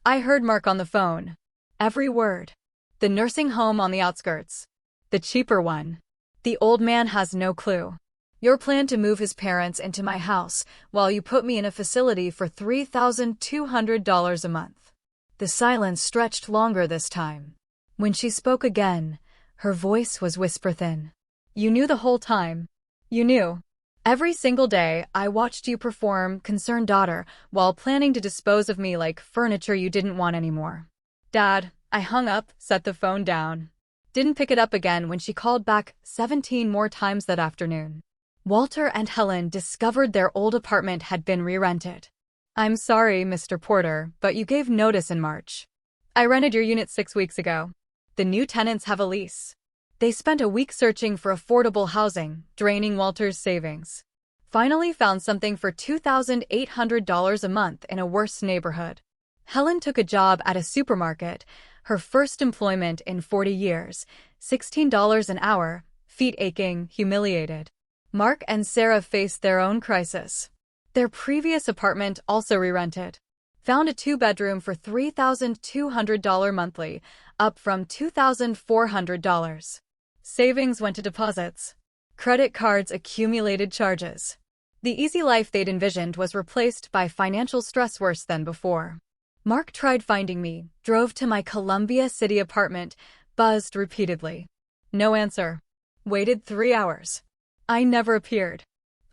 I heard Mark on the phone. Every word. The nursing home on the outskirts. The cheaper one. The old man has no clue. Your plan to move his parents into my house while you put me in a facility for $3,200 a month. The silence stretched longer this time. When she spoke again, her voice was whisper-thin. You knew the whole time. You knew. Every single day, I watched you perform concerned daughter while planning to dispose of me like furniture you didn't want anymore. Dad, I hung up, set the phone down. Didn't pick it up again when she called back 17 more times that afternoon. Walter and Helen discovered their old apartment had been re-rented. I'm sorry, Mr. Porter, but you gave notice in March. I rented your unit 6 weeks ago. The new tenants have a lease. They spent a week searching for affordable housing, draining Walter's savings. Finally found something for $2,800 a month in a worse neighborhood. Helen took a job at a supermarket, her first employment in 40 years, $16 an hour, feet aching, humiliated. Mark and Sarah faced their own crisis. Their previous apartment also re-rented. Found a 2-bedroom for $3,200 monthly, up from $2,400. Savings went to deposits. Credit cards accumulated charges. The easy life they'd envisioned was replaced by financial stress worse than before. Mark tried finding me, drove to my Columbia City apartment, buzzed repeatedly. No answer. Waited 3 hours. I never appeared.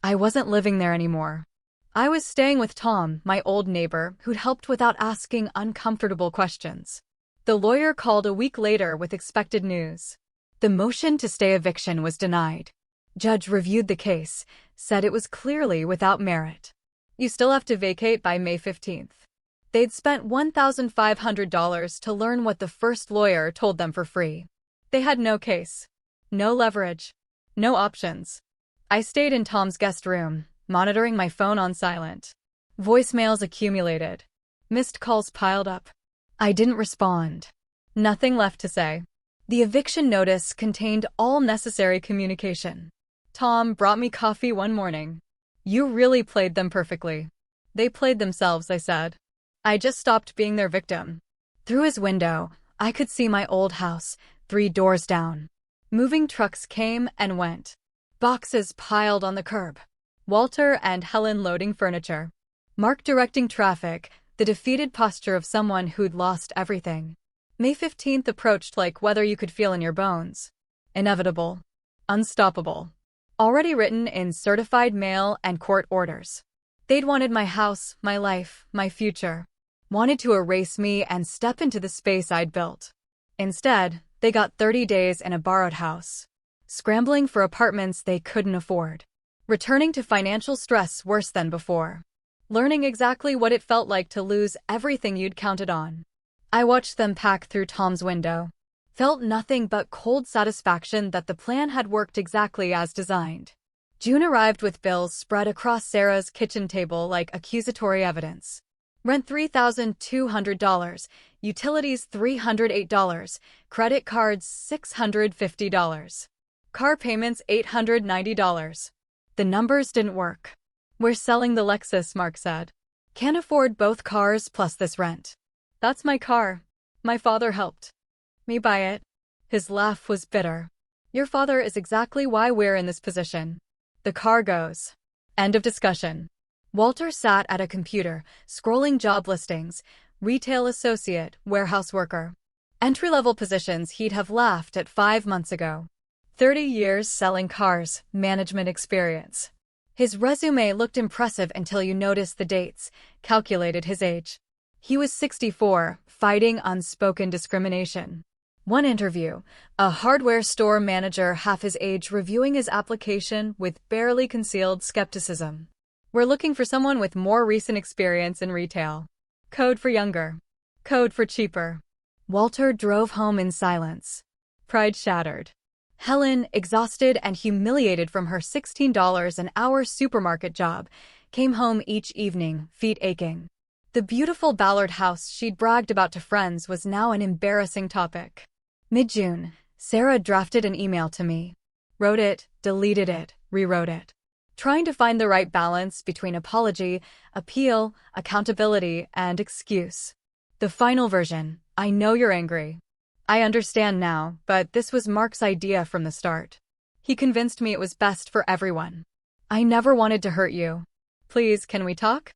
I wasn't living there anymore. I was staying with Tom, my old neighbor, who'd helped without asking uncomfortable questions. The lawyer called a week later with expected news. The motion to stay eviction was denied. Judge reviewed the case, said it was clearly without merit. You still have to vacate by May 15th. They'd spent $1,500 to learn what the first lawyer told them for free. They had no case. No leverage. No options. I stayed in Tom's guest room, monitoring my phone on silent. Voicemails accumulated. Missed calls piled up. I didn't respond. Nothing left to say. The eviction notice contained all necessary communication. Tom brought me coffee one morning. You really played them perfectly. They played themselves, I said. I just stopped being their victim. Through his window, I could see my old house, 3 doors down. Moving trucks came and went. Boxes piled on the curb. Walter and Helen loading furniture. Mark directing traffic, the defeated posture of someone who'd lost everything. May 15th approached like weather you could feel in your bones. Inevitable. Unstoppable. already written in certified mail and court orders. They'd wanted my house, my life, my future. Wanted to erase me and step into the space I'd built. Instead, they got 30 days in a borrowed house, scrambling for apartments they couldn't afford, returning to financial stress worse than before, learning exactly what it felt like to lose everything you'd counted on. I watched them pack through Tom's window, felt nothing but cold satisfaction that the plan had worked exactly as designed. June arrived with bills spread across Sarah's kitchen table like accusatory evidence. Rent $3,200, utilities $308, credit cards $650, car payments $890. The numbers didn't work. "We're selling the Lexus," Mark said. "Can't afford both cars plus this rent." "That's my car. My father helped me buy it." His laugh was bitter. "Your father is exactly why we're in this position." The car goes. End of discussion. Walter sat at a computer, scrolling job listings: retail associate, warehouse worker. Entry-level positions he'd have laughed at 5 months ago. 30 years selling cars, management experience. His resume looked impressive until you noticed the dates, calculated his age. He was 64, fighting unspoken discrimination. One interview, a hardware store manager half his age reviewing his application with barely concealed skepticism. "We're looking for someone with more recent experience in retail. Code for younger. Code for cheaper." Walter drove home in silence, pride shattered. Helen, exhausted and humiliated from her $16 an hour supermarket job, came home each evening, feet aching. The beautiful Ballard house she'd bragged about to friends was now an embarrassing topic. Mid-June, Sarah drafted an email to me. Wrote it, deleted it, rewrote it, trying to find the right balance between apology, appeal, accountability, and excuse. The final version: "I know you're angry. I understand now, but this was Mark's idea from the start. He convinced me it was best for everyone. I never wanted to hurt you. Please, can we talk?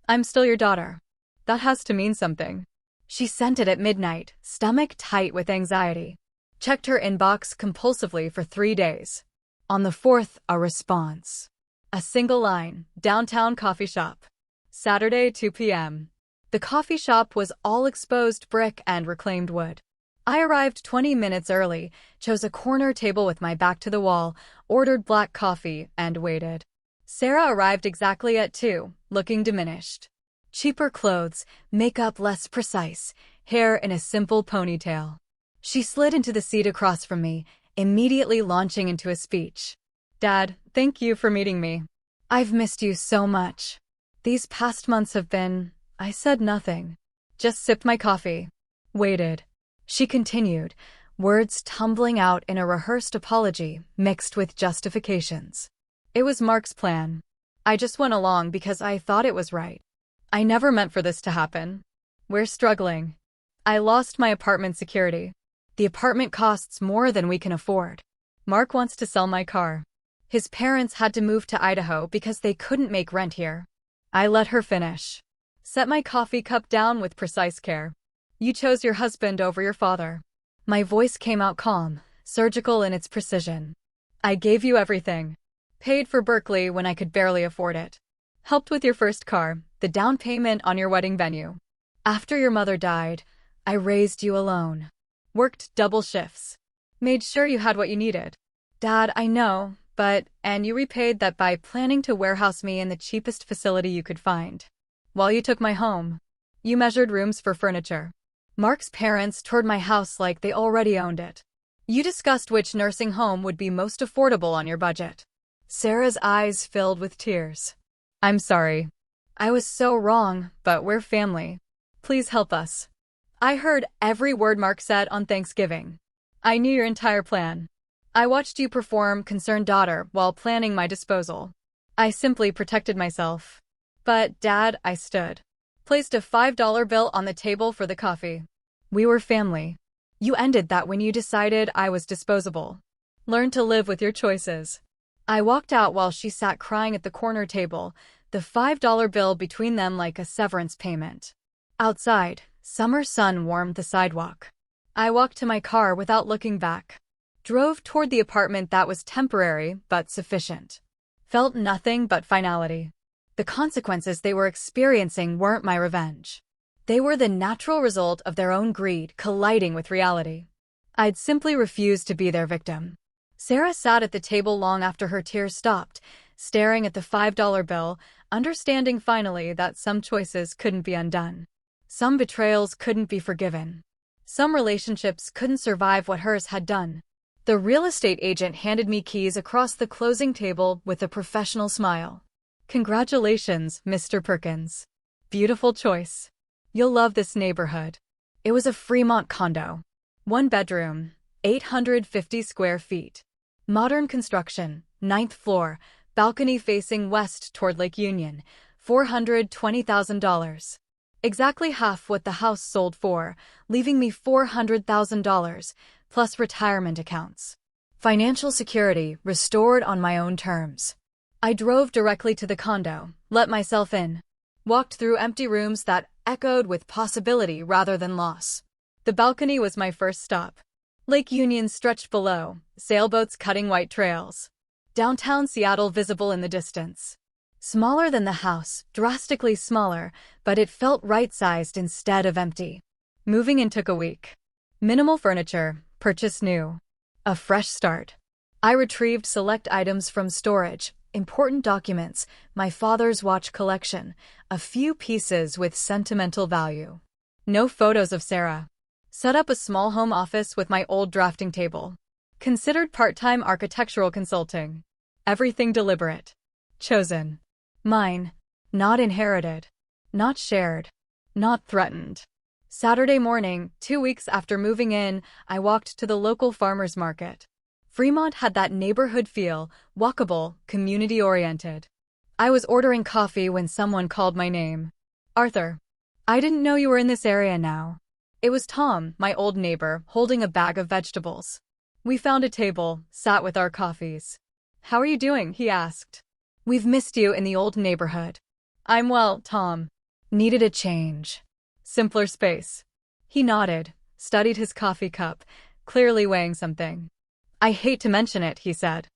I'm still your daughter." That has to mean something. She sent it at midnight, stomach tight with anxiety. Checked her inbox compulsively for 3 days. On the 4th, a response. A single line: "Downtown coffee shop. Saturday, 2 p.m. The coffee shop was all exposed brick and reclaimed wood. I arrived 20 minutes early, chose a corner table with my back to the wall, ordered black coffee, and waited. Sarah arrived exactly at 2, looking diminished. Cheaper clothes, makeup less precise, hair in a simple ponytail. She slid into the seat across from me, immediately launching into a speech. "Dad, thank you for meeting me. I've missed you so much. These past months have been..." I said nothing. Just sipped my coffee. Waited. She continued, words tumbling out in a rehearsed apology mixed with justifications. "It was Mark's plan. I just went along because I thought it was right. I never meant for this to happen. We're struggling. I lost my apartment security. The apartment costs more than we can afford. Mark wants to sell my car. His parents had to move to Idaho because they couldn't make rent here." I let her finish. Set my coffee cup down with precise care. "You chose your husband over your father." My voice came out calm, surgical in its precision. "I gave you everything. Paid for Berkeley when I could barely afford it. Helped with your first car, the down payment on your wedding venue. After your mother died, I raised you alone. Worked double shifts. Made sure you had what you needed. Dad, I know, and you repaid that by planning to warehouse me in the cheapest facility you could find. While you took my home, you measured rooms for furniture. Mark's parents toured my house like they already owned it. You discussed which nursing home would be most affordable on your budget." Sarah's eyes filled with tears. "I'm sorry. I was so wrong, but we're family. Please help us. I heard every word Mark said on Thanksgiving. I knew your entire plan. I watched you perform concerned daughter while planning my disposal. I simply protected myself. But, Dad," I stood. Placed a $5 bill on the table for the coffee. "We were family. You ended that when you decided I was disposable. Learn to live with your choices." I walked out while she sat crying at the corner table, the $5 bill between them like a severance payment. Outside, summer sun warmed the sidewalk. I walked to my car without looking back. Drove toward the apartment that was temporary but sufficient. Felt nothing but finality. The consequences they were experiencing weren't my revenge. They were the natural result of their own greed colliding with reality. I'd simply refused to be their victim. Sarah sat at the table long after her tears stopped, staring at the $5 bill, understanding finally that some choices couldn't be undone. Some betrayals couldn't be forgiven. Some relationships couldn't survive what hers had done. The real estate agent handed me keys across the closing table with a professional smile. "Congratulations, Mr. Perkins. Beautiful choice. You'll love this neighborhood." It was a Fremont condo. 1 bedroom, 850 square feet. Modern construction, 9th floor, balcony facing west toward Lake Union, $420,000. Exactly half what the house sold for, leaving me $400,000, plus retirement accounts. Financial security restored on my own terms. I drove directly to the condo, let myself in. Walked through empty rooms that echoed with possibility rather than loss. The balcony was my first stop. Lake Union stretched below, sailboats cutting white trails. Downtown Seattle visible in the distance. Smaller than the house, drastically smaller, but it felt right-sized instead of empty. Moving in took a week. Minimal furniture, purchased new. A fresh start. I retrieved select items from storage, important documents, my father's watch collection, a few pieces with sentimental value. No photos of Sarah. Set up a small home office with my old drafting table. Considered part-time architectural consulting. Everything deliberate. Chosen. Mine. Not inherited. Not shared. Not threatened. Saturday morning, 2 weeks after moving in, I walked to the local farmers market. Fremont had that neighborhood feel, walkable, community-oriented. I was ordering coffee when someone called my name. "Arthur. I didn't know you were in this area now." It was Tom, my old neighbor, holding a bag of vegetables. We found a table, sat with our coffees. "How are you doing?" he asked. "We've missed you in the old neighborhood." "I'm well, Tom." Needed a change. Simpler space. He nodded, studied his coffee cup, clearly weighing something. "I hate to mention it," he said.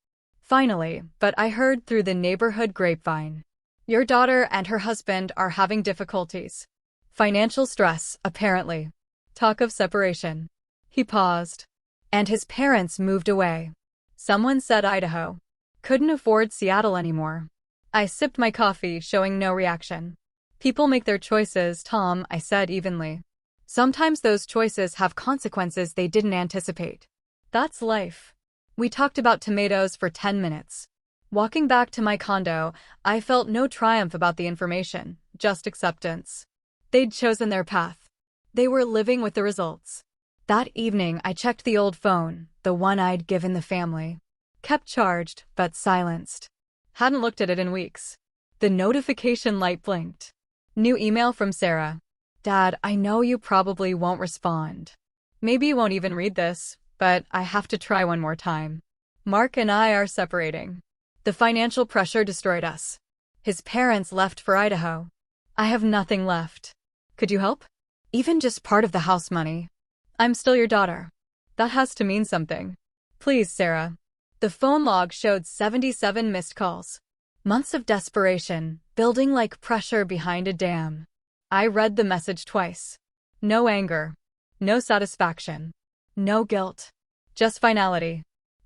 "Finally, but I heard through the neighborhood grapevine. Your daughter and her husband are having difficulties. Financial stress, apparently. Talk of separation." He paused. "And his parents moved away. Someone said Idaho. Couldn't afford Seattle anymore." I sipped my coffee, showing no reaction. "People make their choices, Tom," I said evenly. "Sometimes those choices have consequences they didn't anticipate. That's life." We talked about tomatoes for 10 minutes. Walking back to my condo, I felt no triumph about the information, just acceptance. They'd chosen their path. They were living with the results. That evening, I checked the old phone, the one I'd given the family. Kept charged, but silenced. Hadn't looked at it in weeks. The notification light blinked. New email from Sarah. "Dad, I know you probably won't respond. Maybe you won't even read this, but I have to try one more time. Mark and I are separating. The financial pressure destroyed us. His parents left for Idaho. I have nothing left. Could you help? Even just part of the house money. I'm still your daughter. That has to mean something. Please, Sarah." The phone log showed 77 missed calls. Months of desperation, building like pressure behind a dam. I read the message twice. No anger. No satisfaction. No guilt. Just finality.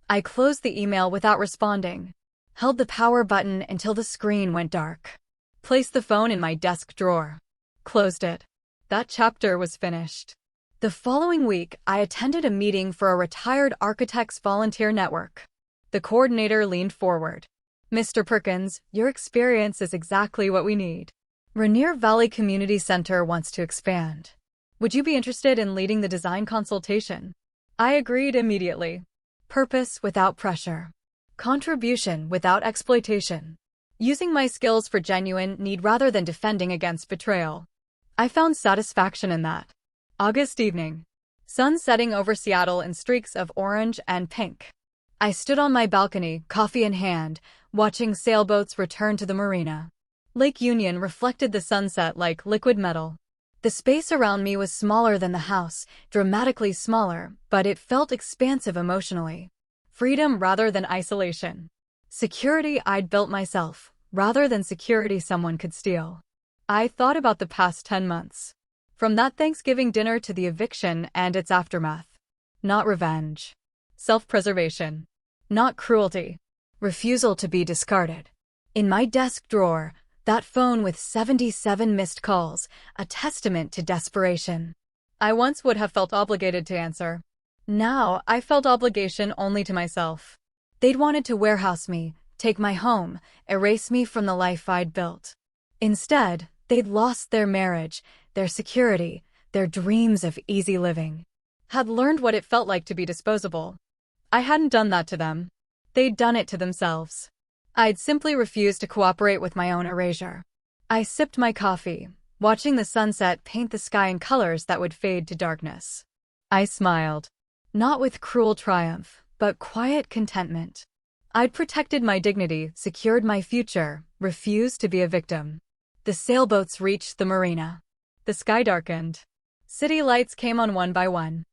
I closed the email without responding. Held the power button until the screen went dark. Placed the phone in my desk drawer. Closed it. That chapter was finished. The following week, I attended a meeting for a retired architects volunteer network. The coordinator leaned forward. "Mr. Perkins, your experience is exactly what we need. Rainier Valley Community Center wants to expand. Would you be interested in leading the design consultation?" I agreed immediately. Purpose without pressure. Contribution without exploitation. Using my skills for genuine need rather than defending against betrayal. I found satisfaction in that. August evening. Sun setting over Seattle in streaks of orange and pink. I stood on my balcony, coffee in hand, watching sailboats return to the marina. Lake Union reflected the sunset like liquid metal. The space around me was smaller than the house, dramatically smaller, but it felt expansive emotionally. Freedom rather than isolation. Security I'd built myself, rather than security someone could steal. I thought about the past 10 months. From that Thanksgiving dinner to the eviction and its aftermath. Not revenge. Self-preservation. Not cruelty. Refusal to be discarded. In my desk drawer, that phone with 77 missed calls, a testament to desperation. I once would have felt obligated to answer. Now, I felt obligation only to myself. They'd wanted to warehouse me, take my home, erase me from the life I'd built. Instead, they'd lost their marriage, their security, their dreams of easy living. Had learned what it felt like to be disposable. I hadn't done that to them. They'd done it to themselves. I'd simply refused to cooperate with my own erasure. I sipped my coffee, watching the sunset paint the sky in colors that would fade to darkness. I smiled. Not with cruel triumph, but quiet contentment. I'd protected my dignity, secured my future, refused to be a victim. The sailboats reached the marina. The sky darkened. City lights came on one by one.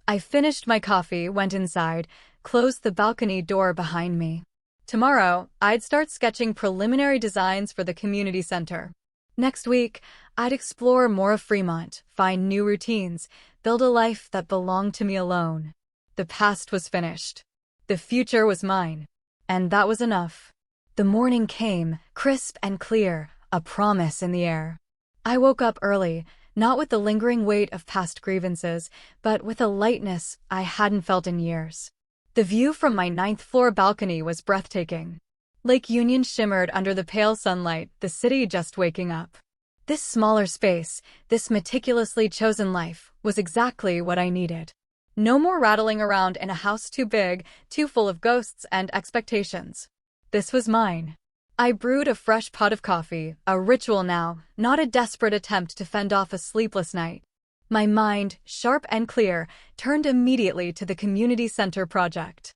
I finished my coffee, went inside, closed the balcony door behind me. Tomorrow, I'd start sketching preliminary designs for the community center. Next week, I'd explore more of Fremont, find new routines, build a life that belonged to me alone. The past was finished. The future was mine. And that was enough. The morning came, crisp and clear, a promise in the air. I woke up early, not with the lingering weight of past grievances, but with a lightness I hadn't felt in years. The view from my 9th-floor balcony was breathtaking. Lake Union shimmered under the pale sunlight, the city just waking up. This smaller space, this meticulously chosen life, was exactly what I needed. No more rattling around in a house too big, too full of ghosts and expectations. This was mine. I brewed a fresh pot of coffee, a ritual now, not a desperate attempt to fend off a sleepless night. My mind, sharp and clear, turned immediately to the community center project.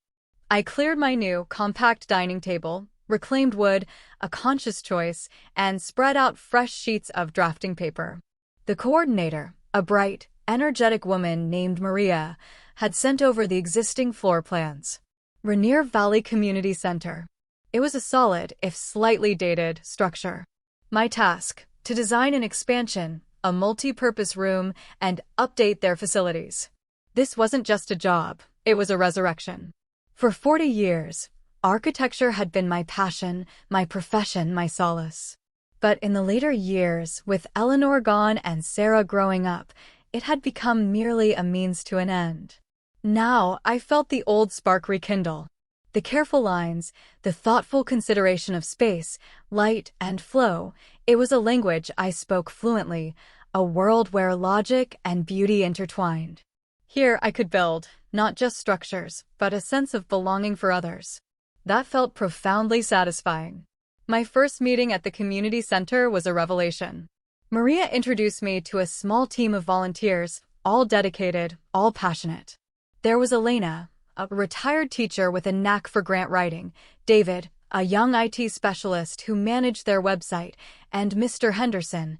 I cleared my new, compact dining table, reclaimed wood, a conscious choice, and spread out fresh sheets of drafting paper. The coordinator, a bright, energetic woman named Maria, had sent over the existing floor plans. Rainier Valley Community Center. It was a solid, if slightly dated, structure. My task, to design an expansion, a multi-purpose room, and update their facilities. This wasn't just a job, it was a resurrection. For 40 years, architecture had been my passion, my profession, my solace. But in the later years, with Eleanor gone and Sarah growing up, it had become merely a means to an end. Now I felt the old spark rekindle. The careful lines, the thoughtful consideration of space, light, and flow, it was a language I spoke fluently, a world where logic and beauty intertwined. Here I could build, not just structures, but a sense of belonging for others. That felt profoundly satisfying. My first meeting at the community center was a revelation. Maria introduced me to a small team of volunteers, all dedicated, all passionate. There was Elena, a retired teacher with a knack for grant writing, David, a young IT specialist who managed their website, and Mr. Henderson,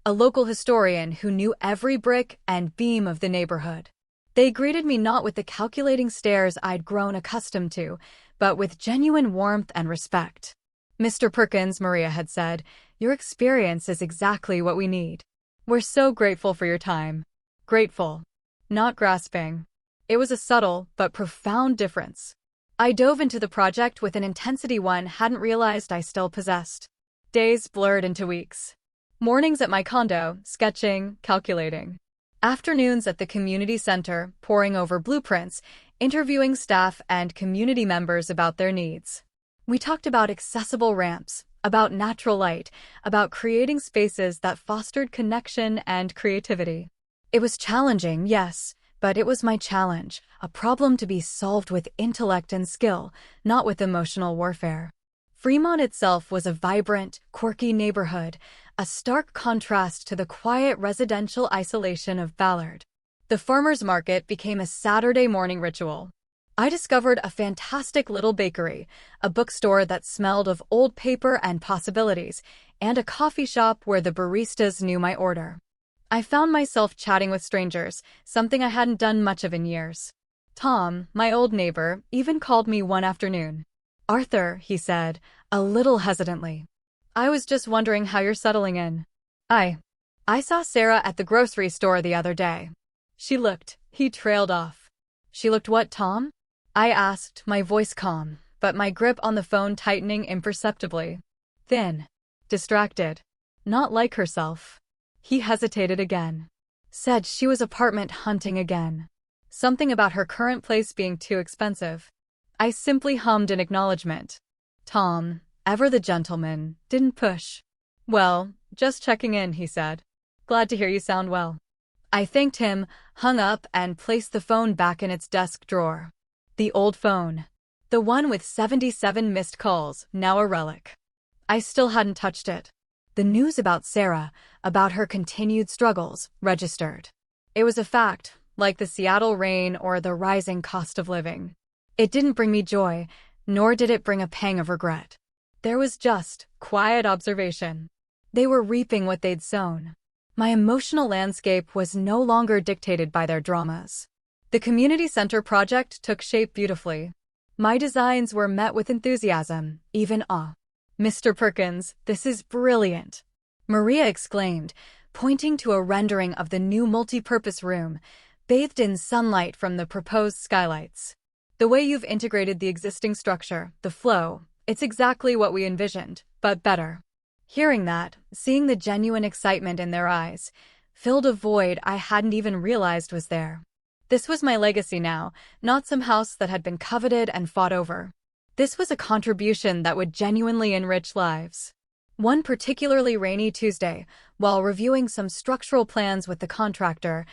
a local historian who knew every brick and beam of the neighborhood. They greeted me not with the calculating stares I'd grown accustomed to, but with genuine warmth and respect. "Mr. Perkins," Maria had said, "your experience is exactly what we need. We're so grateful for your time." Grateful, not grasping. It was a subtle but profound difference. I dove into the project with an intensity one hadn't realized I still possessed. Days blurred into weeks. Mornings at my condo, sketching, calculating. Afternoons at the community center, poring over blueprints, interviewing staff and community members about their needs. We talked about accessible ramps, about natural light, about creating spaces that fostered connection and creativity. It was challenging, yes, but it was my challenge, a problem to be solved with intellect and skill, not with emotional warfare. Fremont itself was a vibrant, quirky neighborhood, a stark contrast to the quiet residential isolation of Ballard. The farmers' market became a Saturday morning ritual. I discovered a fantastic little bakery, a bookstore that smelled of old paper and possibilities, and a coffee shop where the baristas knew my order. I found myself chatting with strangers, something I hadn't done much of in years. Tom, my old neighbor, even called me one afternoon. "Arthur," he said, a little hesitantly. "I was just wondering how you're settling in." I I saw Sarah at the grocery store the other day. She looked. He trailed off. "She looked what, Tom?" I asked, my voice calm, but my grip on the phone tightening imperceptibly. "Thin. Distracted. Not like herself." He hesitated again. "Said she was apartment hunting again. Something about her current place being too expensive." I simply hummed in acknowledgement. Tom, ever the gentleman, didn't push. "Well, just checking in," he said. "Glad to hear you sound well." I thanked him, hung up, and placed the phone back in its desk drawer. The old phone. The one with 77 missed calls, now a relic. I still hadn't touched it. The news about Sarah, about her continued struggles, registered. It was a fact, like the Seattle rain or the rising cost of living. It didn't bring me joy, nor did it bring a pang of regret. There was just quiet observation. They were reaping what they'd sown. My emotional landscape was no longer dictated by their dramas. The community center project took shape beautifully. My designs were met with enthusiasm, even awe. "Mr. Perkins, this is brilliant," Maria exclaimed, pointing to a rendering of the new multi-purpose room, bathed in sunlight from the proposed skylights. "The way you've integrated the existing structure, the flow, it's exactly what we envisioned, but better." Hearing that, seeing the genuine excitement in their eyes, filled a void I hadn't even realized was there. This was my legacy now, not some house that had been coveted and fought over. This was a contribution that would genuinely enrich lives. One particularly rainy Tuesday, while reviewing some structural plans with the contractor,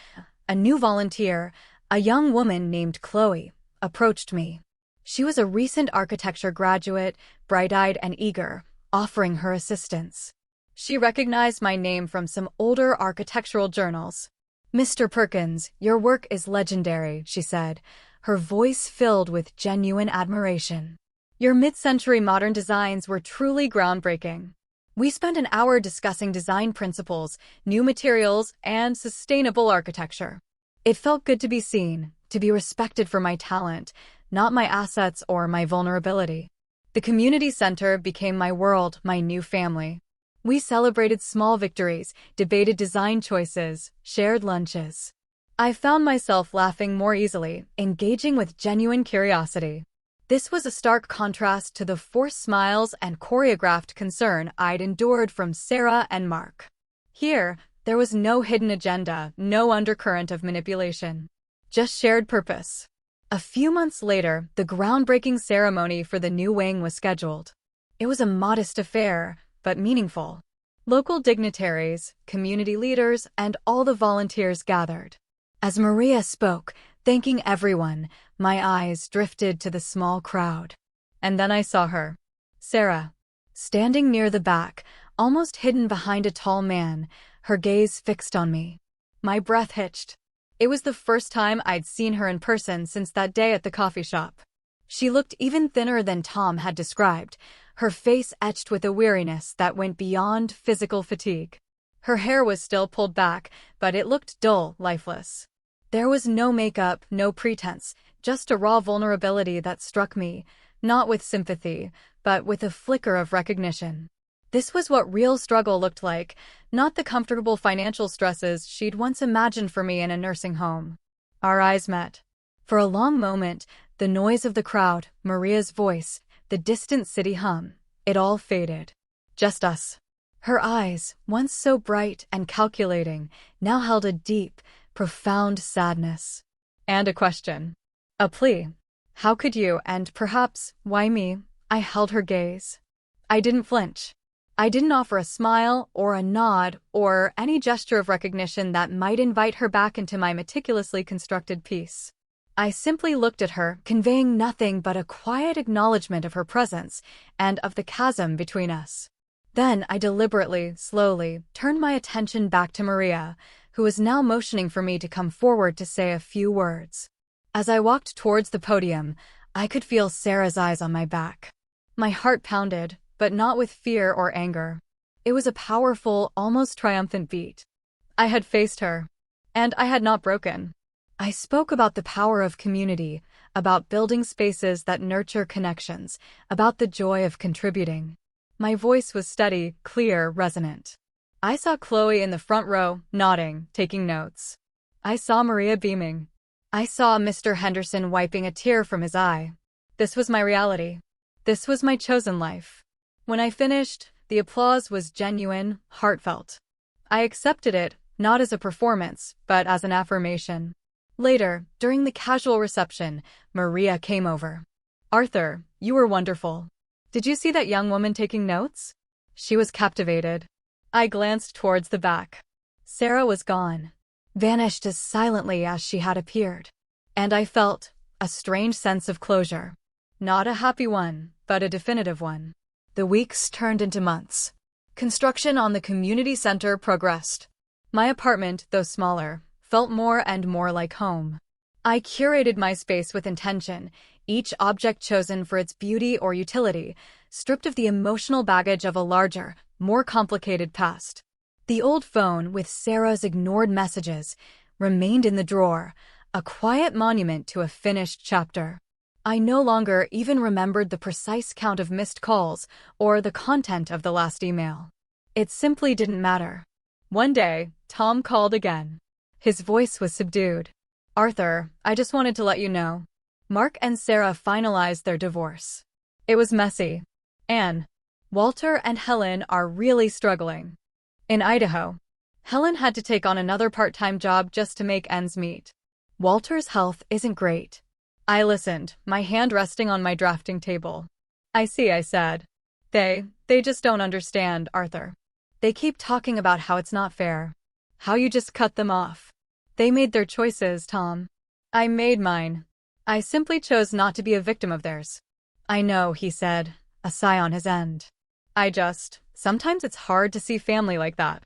a new volunteer, a young woman named Chloe, approached me. She was a recent architecture graduate, bright-eyed and eager, offering her assistance. She recognized my name from some older architectural journals. "Mr. Perkins, your work is legendary," she said, her voice filled with genuine admiration. "Your mid-century modern designs were truly groundbreaking." We spent an hour discussing design principles, new materials, and sustainable architecture. It felt good to be seen, to be respected for my talent, not my assets or my vulnerability. The community center became my world, my new family. We celebrated small victories, debated design choices, shared lunches. I found myself laughing more easily, engaging with genuine curiosity. This was a stark contrast to the forced smiles and choreographed concern I'd endured from Sarah and Mark. Here, there was no hidden agenda, no undercurrent of manipulation. Just shared purpose. A few months later, the groundbreaking ceremony for the new wing was scheduled. It was a modest affair, but meaningful. Local dignitaries, community leaders, and all the volunteers gathered. As Maria spoke, thanking everyone, my eyes drifted to the small crowd. And then I saw her. Sarah. Standing near the back, almost hidden behind a tall man, her gaze fixed on me. My breath hitched. It was the first time I'd seen her in person since that day at the coffee shop. She looked even thinner than Tom had described, her face etched with a weariness that went beyond physical fatigue. Her hair was still pulled back, but it looked dull, lifeless. There was no makeup, no pretense, just a raw vulnerability that struck me, not with sympathy, but with a flicker of recognition. This was what real struggle looked like, not the comfortable financial stresses she'd once imagined for me in a nursing home. Our eyes met. For a long moment, the noise of the crowd, Maria's voice, the distant city hum, it all faded. Just us. Her eyes, once so bright and calculating, now held a deep, profound sadness. And a question. A plea. How could you, and perhaps, why me? I held her gaze. I didn't flinch. I didn't offer a smile or a nod or any gesture of recognition that might invite her back into my meticulously constructed piece. I simply looked at her, conveying nothing but a quiet acknowledgement of her presence and of the chasm between us. Then I deliberately, slowly, turned my attention back to Maria, who was now motioning for me to come forward to say a few words. As I walked towards the podium, I could feel Sarah's eyes on my back. My heart pounded, but not with fear or anger. It was a powerful, almost triumphant beat. I had faced her. And I had not broken. I spoke about the power of community, about building spaces that nurture connections, about the joy of contributing. My voice was steady, clear, resonant. I saw Chloe in the front row, nodding, taking notes. I saw Maria beaming. I saw Mr. Henderson wiping a tear from his eye. This was my reality. This was my chosen life. When I finished, the applause was genuine, heartfelt. I accepted it, not as a performance, but as an affirmation. Later, during the casual reception, Maria came over. "Arthur, you were wonderful. Did you see that young woman taking notes?" She was captivated. I glanced towards the back. Sarah was gone, vanished as silently as she had appeared. And I felt a strange sense of closure. Not a happy one, but a definitive one. The weeks turned into months. Construction on the community center progressed. My apartment, though smaller, felt more and more like home. I curated my space with intention, each object chosen for its beauty or utility, stripped of the emotional baggage of a larger, more complicated past. The old phone, with Sarah's ignored messages, remained in the drawer, a quiet monument to a finished chapter. I no longer even remembered the precise count of missed calls or the content of the last email. It simply didn't matter. One day, Tom called again. His voice was subdued. "Arthur, I just wanted to let you know. Mark and Sarah finalized their divorce. It was messy. Anne, Walter and Helen are really struggling. In Idaho, Helen had to take on another part-time job just to make ends meet. Walter's health isn't great." I listened, my hand resting on my drafting table. "I see," I said. They just don't understand, Arthur. They keep talking about how it's not fair. How you just cut them off. They made their choices, Tom. I made mine. I simply chose not to be a victim of theirs." "I know," he said, a sigh on his end. Sometimes it's hard to see family like that."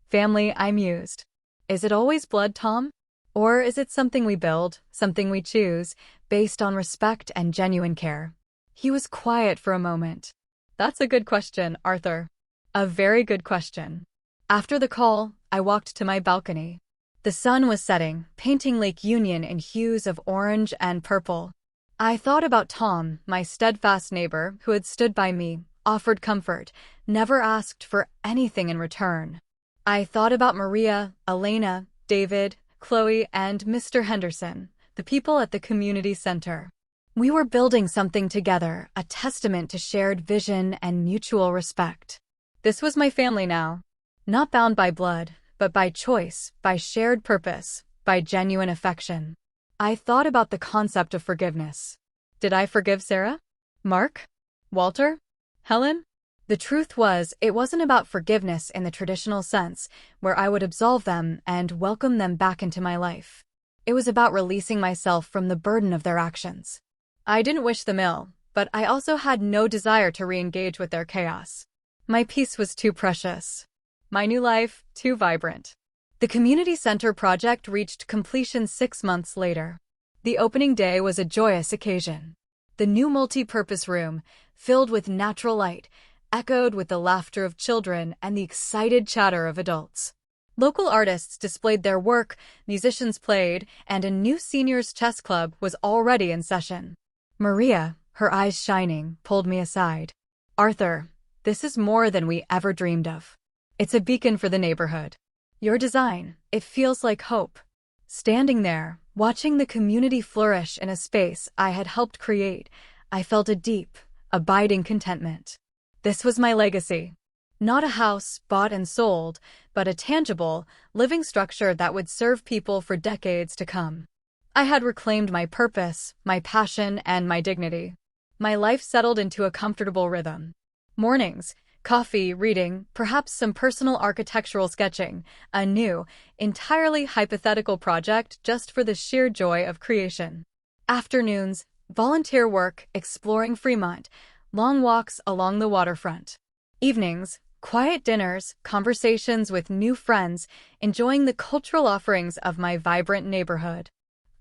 "Family," I mused. "Is it always blood, Tom? Or is it something we build, something we choose, based on respect and genuine care?" He was quiet for a moment. "That's a good question, Arthur. A very good question." After the call, I walked to my balcony. The sun was setting, painting Lake Union in hues of orange and purple. I thought about Tom, my steadfast neighbor, who had stood by me, offered comfort, never asked for anything in return. I thought about Maria, Elena, David, Chloe, and Mr. Henderson, the people at the community center. We were building something together, a testament to shared vision and mutual respect. This was my family now. Not bound by blood, but by choice, by shared purpose, by genuine affection. I thought about the concept of forgiveness. Did I forgive Sarah? Mark? Walter? Helen? The truth was, it wasn't about forgiveness in the traditional sense, where I would absolve them and welcome them back into my life. It was about releasing myself from the burden of their actions. I didn't wish them ill, but I also had no desire to re-engage with their chaos. My peace was too precious. My new life, too vibrant. The community center project reached completion 6 months later. The opening day was a joyous occasion. The new multi-purpose room, filled with natural light, echoed with the laughter of children and the excited chatter of adults. Local artists displayed their work, musicians played, and a new seniors chess club was already in session. Maria, her eyes shining, pulled me aside. "Arthur, this is more than we ever dreamed of. It's a beacon for the neighborhood. Your design, it feels like hope." Standing there, watching the community flourish in a space I had helped create, I felt a deep, abiding contentment. This was my legacy. Not a house bought and sold, but a tangible, living structure that would serve people for decades to come. I had reclaimed my purpose, my passion, and my dignity. My life settled into a comfortable rhythm. Mornings, coffee, reading, perhaps some personal architectural sketching, a new, entirely hypothetical project just for the sheer joy of creation. Afternoons, volunteer work, exploring Fremont, long walks along the waterfront. Evenings, quiet dinners, conversations with new friends, enjoying the cultural offerings of my vibrant neighborhood.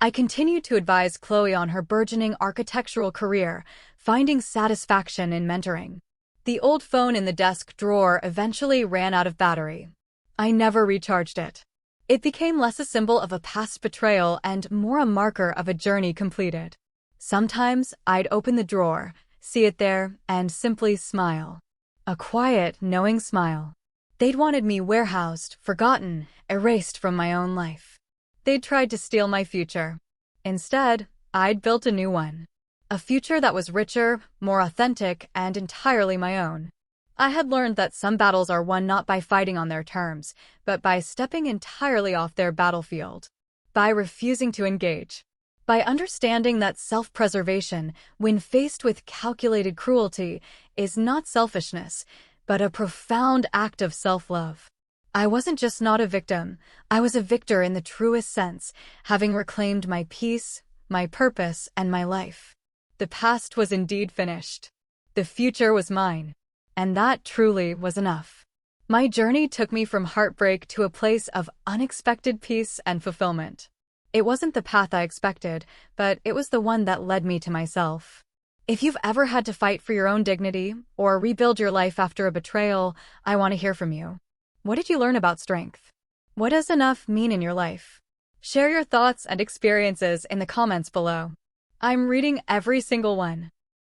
I continued to advise Chloe on her burgeoning architectural career, finding satisfaction in mentoring. The old phone in the desk drawer eventually ran out of battery. I never recharged it. It became less a symbol of a past betrayal and more a marker of a journey completed. Sometimes I'd open the drawer, see it there, and simply smile. A quiet, knowing smile. They'd wanted me warehoused, forgotten, erased from my own life. They'd tried to steal my future. Instead, I'd built a new one. A future that was richer, more authentic, and entirely my own. I had learned that some battles are won not by fighting on their terms, but by stepping entirely off their battlefield. By refusing to engage. By understanding that self-preservation, when faced with calculated cruelty, is not selfishness, but a profound act of self-love. I wasn't just not a victim, I was a victor in the truest sense, having reclaimed my peace, my purpose, and my life. The past was indeed finished. The future was mine. And that truly was enough. My journey took me from heartbreak to a place of unexpected peace and fulfillment. It wasn't the path I expected, but it was the one that led me to myself. If you've ever had to fight for your own dignity or rebuild your life after a betrayal, I want to hear from you. What did you learn about strength? What does enough mean in your life? Share your thoughts and experiences in the comments below. I'm reading every single one.